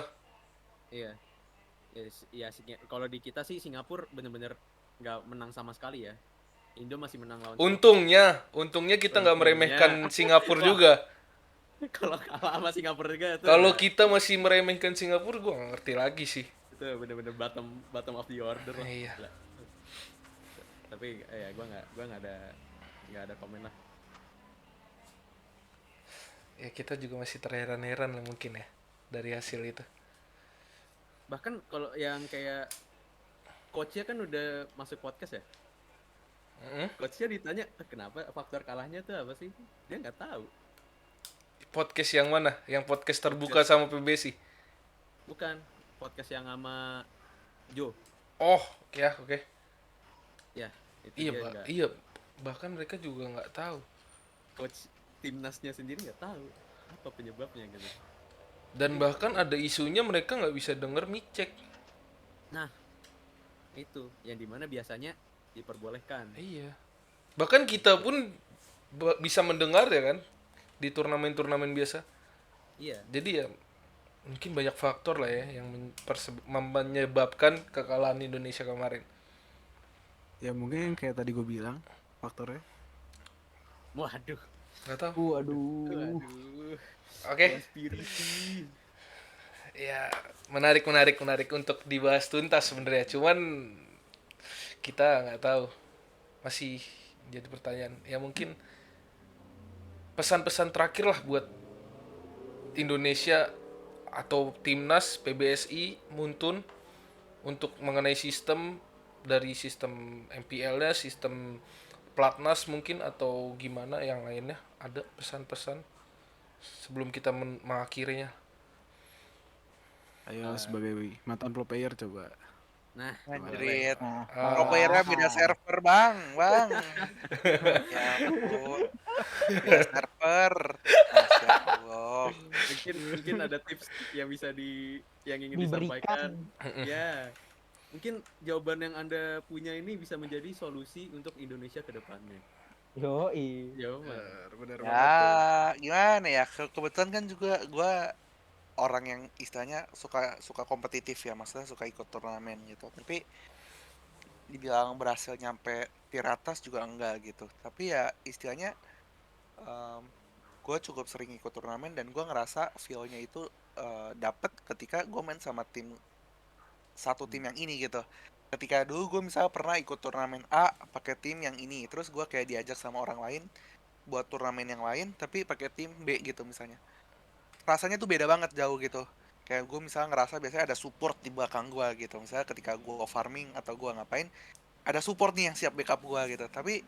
Iya. Ya, kalau di kita sih Singapura bener-bener nggak menang sama sekali ya. Indo masih menang lawan Untungnya kita nggak meremehkan Singapura Wah, juga. kalau kalah sama Singapura juga tuh Kalau udah, kita masih meremehkan Singapura, gue nggak ngerti lagi sih. itu bener-bener bottom of the order lah. Iya. Gila. Tapi ya gue nggak ada komen lah. Ya kita juga masih terheran-heran lah mungkin ya dari hasil itu. Bahkan kalau yang kayak coachnya kan udah masuk podcast ya. Coachnya ditanya kenapa faktor kalahnya tuh apa sih? Dia nggak tahu. Podcast yang mana? Yang podcast terbuka sama PBC? Bukan, podcast yang sama Joe. Oh, ya oke. Ya, itu Iya, dia nggak. iya. Bahkan mereka juga nggak tahu. Coach timnasnya sendiri nggak tahu apa penyebabnya gitu. Dan bahkan ada isunya mereka nggak bisa denger mic check. Nah, itu yang dimana biasanya diperbolehkan. Iya. Bahkan kita pun bisa mendengar ya kan di turnamen-turnamen biasa. Iya. Jadi ya mungkin banyak faktor lah ya yang menyebabkan kekalahan Indonesia kemarin. Ya mungkin kayak tadi gue bilang faktornya. Waduh. Nggak tahu. Waduh. Oke. Konspirasi. Ya menarik untuk dibahas tuntas sebenarnya. Cuman kita nggak tahu. Masih jadi pertanyaan. Ya mungkin pesan-pesan terakhir lah buat Indonesia atau timnas PBSI Muntun untuk mengenai sistem dari sistem MPL-nya, sistem Platnas mungkin atau gimana yang lainnya, ada pesan-pesan sebelum kita mengakhirinya. Ayo sebagai mantan pro player coba. Nah, Anjrit. Nah, Pro playernya beda server bang. Ya ampun. Beda server. Masya Allah. mungkin ada tips yang bisa yang ingin diberikan. disampaikan. Ya, mungkin jawaban yang Anda punya ini bisa menjadi solusi untuk Indonesia ke depannya. Yoi. Jawaban. Bener Ya gimana ya, kebetulan kan juga gue orang yang istilahnya suka kompetitif ya, maksudnya suka ikut turnamen gitu, tapi dibilang berhasil nyampe tiratas juga enggak gitu. Tapi ya istilahnya gue cukup sering ikut turnamen dan gue ngerasa feel-nya itu dapet ketika gue main sama satu tim yang ini gitu. Ketika dulu gue misalnya pernah ikut turnamen A pakai tim yang ini, terus gue kayak diajak sama orang lain buat turnamen yang lain tapi pakai tim B gitu misalnya, rasanya tuh beda banget, jauh gitu. Kayak gue misalnya ngerasa biasanya ada support di belakang gue gitu, misalnya ketika gue farming atau gue ngapain ada support nih yang siap backup gue gitu. Tapi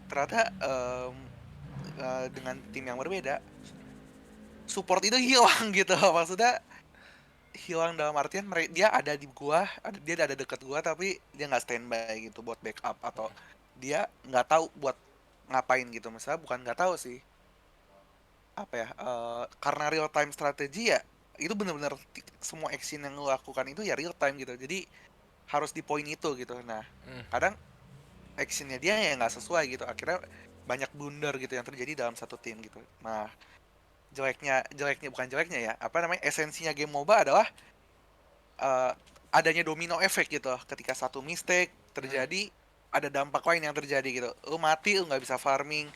ternyata dengan tim yang berbeda support itu hilang gitu. Maksudnya hilang dalam artian dia ada di gua, dia ada deket gua tapi dia nggak standby gitu buat backup, atau dia nggak tahu buat ngapain gitu. Misalnya bukan nggak tahu sih, apa ya, karena real time strategi ya, itu bener-bener semua action yang lo lakukan itu ya real time gitu, jadi harus di poin itu gitu. Nah kadang actionnya dia ya nggak sesuai gitu, akhirnya banyak blunder gitu yang terjadi dalam satu tim gitu. Nah jeleknya bukan jeleknya ya, apa namanya, esensinya game MOBA adalah adanya domino efek gitu. Ketika satu mistake terjadi ada dampak lain yang terjadi gitu. Lu mati, lu nggak bisa farming,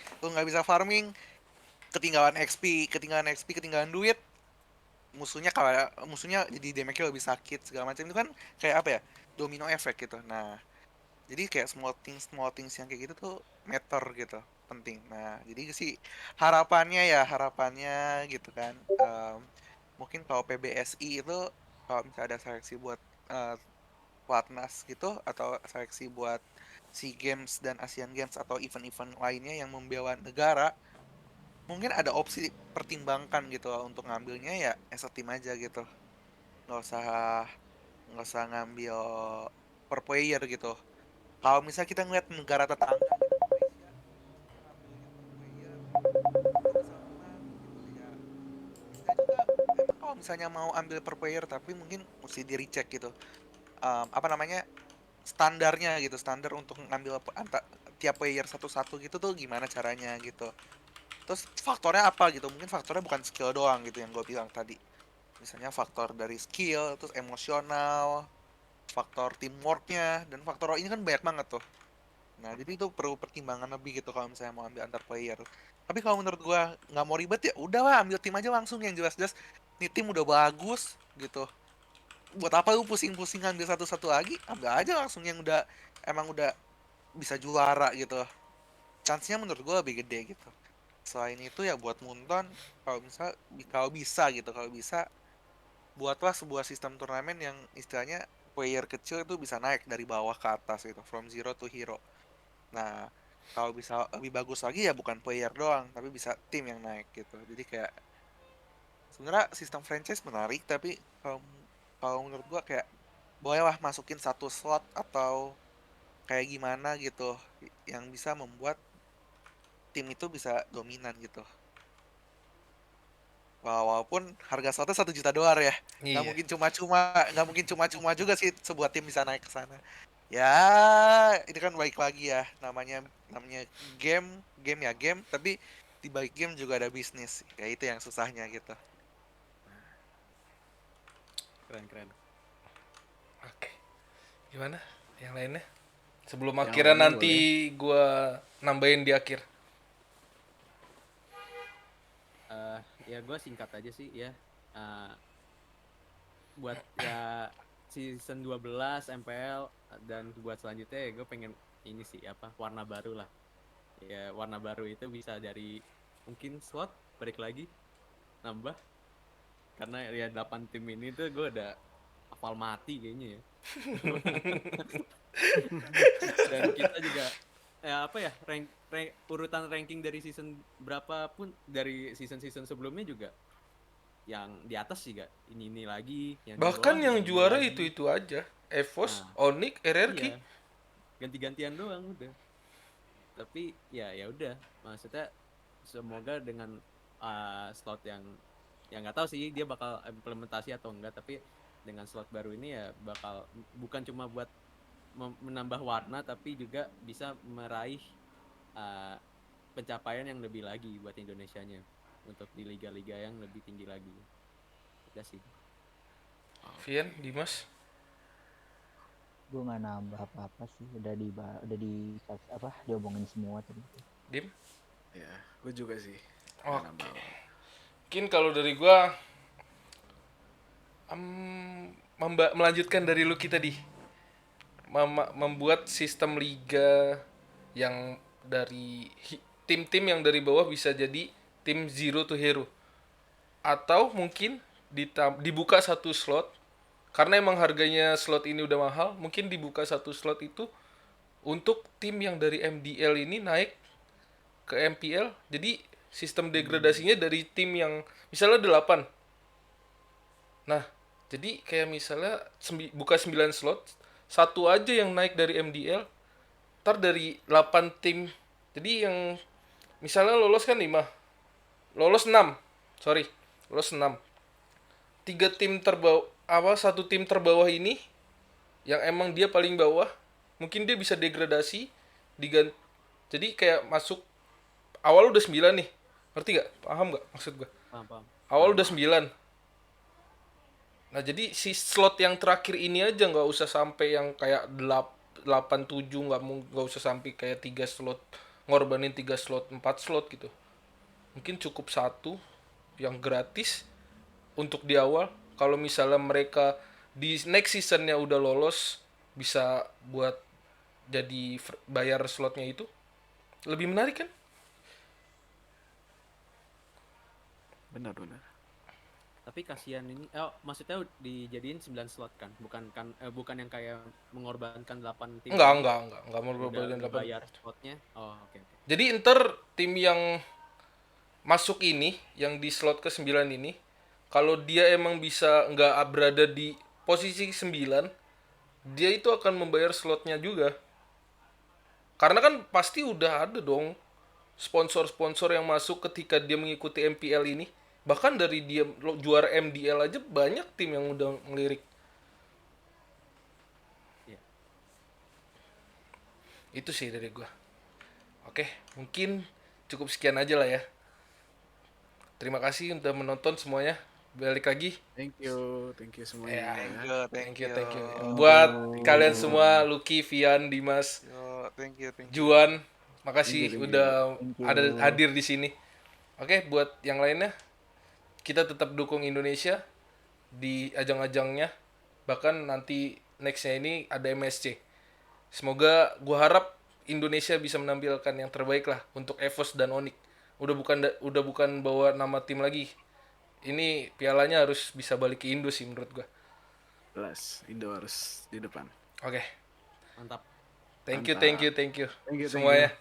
ketinggalan XP, ketinggalan duit, musuhnya jadi damage-nya lebih sakit segala macam. Itu kan kayak apa ya, domino effect gitu. Nah, jadi kayak small things yang kayak gitu tuh matter gitu, penting. Nah, jadi sih harapannya gitu kan, mungkin kalau PBSI itu kalau misalnya ada seleksi buat eh, Platnas gitu, atau seleksi buat SEA Games dan Asian Games atau event-event lainnya yang membela negara, mungkin ada opsi pertimbangkan gitu loh, untuk ngambilnya ya as a team aja gitu, nggak usah nggak usah ngambil per player gitu. Kalau misalnya kita ngeliat negara tetangga gitu, Malaysia, ngambilnya per player itu bisa menang gitu ya. Bisa juga emang kalau misalnya mau ambil per player, tapi mungkin mesti di recheck gitu. Apa namanya, standarnya gitu, standar untuk ngambil tiap player satu-satu gitu tuh gimana caranya gitu. Terus faktornya apa gitu, mungkin faktornya bukan skill doang gitu yang gue bilang tadi. Misalnya faktor dari skill, terus emosional, faktor teamworknya, dan faktor ini kan banyak banget tuh. Nah, jadi itu perlu pertimbangan lebih gitu kalau misalnya mau ambil antar player. Tapi kalau menurut gua nggak mau ribet ya udahlah, ambil tim aja langsung yang jelas-jelas. Nih tim udah bagus gitu. Buat apa lu pusing-pusing ambil satu-satu lagi? Ambil aja langsung yang emang udah bisa juara gitu. Chance-nya menurut gua lebih gede gitu. Selain itu ya buat Munton, kalau bisa gitu, kalau bisa buatlah sebuah sistem turnamen yang istilahnya player kecil itu bisa naik dari bawah ke atas gitu, from zero to hero. Nah, kalau bisa lebih bagus lagi ya bukan player doang, tapi bisa tim yang naik gitu. Jadi kayak sebenarnya sistem franchise menarik, tapi kalau kalau menurut gua kayak bolehlah masukin satu slot atau kayak gimana gitu yang bisa membuat tim itu bisa dominan gitu. Walaupun harga slotnya 1 juta dolar ya, Iya. nggak mungkin cuma-cuma juga sih sebuah tim bisa naik ke sana. Ya, itu kan baik lagi ya, namanya namanya game, tapi di balik game juga ada bisnis. Ya itu yang susahnya gitu. Keren. Oke. Gimana? Yang lainnya? Sebelum Yang akhirnya lainnya nanti gua nambahin di akhir. Ya gue singkat aja sih ya. Eh, buat ya season 12 MPL dan buat selanjutnya ya gue pengen ini sih apa warna baru lah. Ya warna baru itu bisa dari mungkin slot balik lagi nambah, karena ya 8 tim ini tuh gue udah hafal mati kayaknya ya. Dan kita juga ya apa ya urutan ranking dari season berapapun dari season sebelumnya juga yang di atas sih gak ini lagi, yang di Bahkan bawah yang ini juara lagi. itu aja. EVOS, Nah, Onyx, RRQ. iya, ganti-gantian doang udah. Tapi ya udah, maksudnya semoga dengan slot yang nggak tahu sih dia bakal implementasi atau enggak, tapi dengan slot baru ini ya bakal bukan cuma buat menambah warna, tapi juga bisa meraih uh, pencapaian yang lebih lagi buat Indonesianya untuk di liga-liga yang lebih tinggi lagi. Udah sih. Vian, Dimas. Gue nggak nambah apa-apa sih, udah di apa diomongin semua tadi. Dim. Ya, gue juga sih. Oke. Nggak nambah. Mungkin kalau dari gua melanjutkan dari Lucky tadi. Membuat sistem liga yang dari tim-tim yang dari bawah bisa jadi tim zero to hero, atau mungkin dibuka satu slot karena emang harganya slot ini udah mahal, mungkin dibuka satu slot itu untuk tim yang dari MDL ini naik ke MPL. Jadi sistem degradasinya dari tim yang misalnya 8. Nah, jadi kayak misalnya buka 9 slot, satu aja yang naik dari MDL, ntar dari 8 tim. Jadi yang misalnya lolos kan 5, lolos 6. Sorry, lolos 6. 3 tim terbawah, satu tim terbawah ini yang emang dia paling bawah, mungkin dia bisa degradasi diganti. Jadi kayak masuk awal udah 9 nih. Ngerti gak? Paham gak maksud gue? Paham. Awal udah 9. Nah, jadi si slot yang terakhir ini aja nggak usah sampai yang kayak 8 7, nggak usah sampai kayak 3 slot, ngorbanin 3 slot 4 slot gitu. Mungkin cukup satu yang gratis untuk di awal. Kalau misalnya mereka di next seasonnya udah lolos, bisa buat jadi bayar slotnya itu lebih menarik kan? Benar. Tapi kasihan ini, maksudnya dijadiin 9 slot kan, bukan yang kayak mengorbankan 8 tim. Enggak mau Udah berbagian 8. bayar slotnya. Oh, oke. Jadi ntar tim yang masuk ini, yang di slot ke-9 ini, kalau dia emang bisa nggak berada di posisi 9, dia itu akan membayar slotnya juga. Karena kan pasti udah ada dong sponsor-sponsor yang masuk ketika dia mengikuti MPL ini. Bahkan dari dia juara MDL aja banyak tim yang udah ngelirik. Iya. Itu sih dari gua. Oke, mungkin cukup sekian aja lah ya. Terima kasih udah menonton semuanya. Balik lagi. Thank you semuanya. Ya. Thank Thank you. you. Buat kalian semua, Lucky, Vian, Dimas, Yo, thank you. Juan, makasih Thank you. udah Thank you. ada hadir di sini. Oke, buat yang lainnya, kita tetap dukung Indonesia di ajang-ajangnya. Bahkan nanti nextnya ini ada MSC. Semoga gua harap Indonesia bisa menampilkan yang terbaik lah untuk EVOS dan Onyx. Udah bukan bawa nama tim lagi. Ini pialanya harus bisa balik ke Indo sih menurut gua. Jelas, Indo harus di depan. Oke. Mantap. Thank you Mantap. Thank you. semuanya.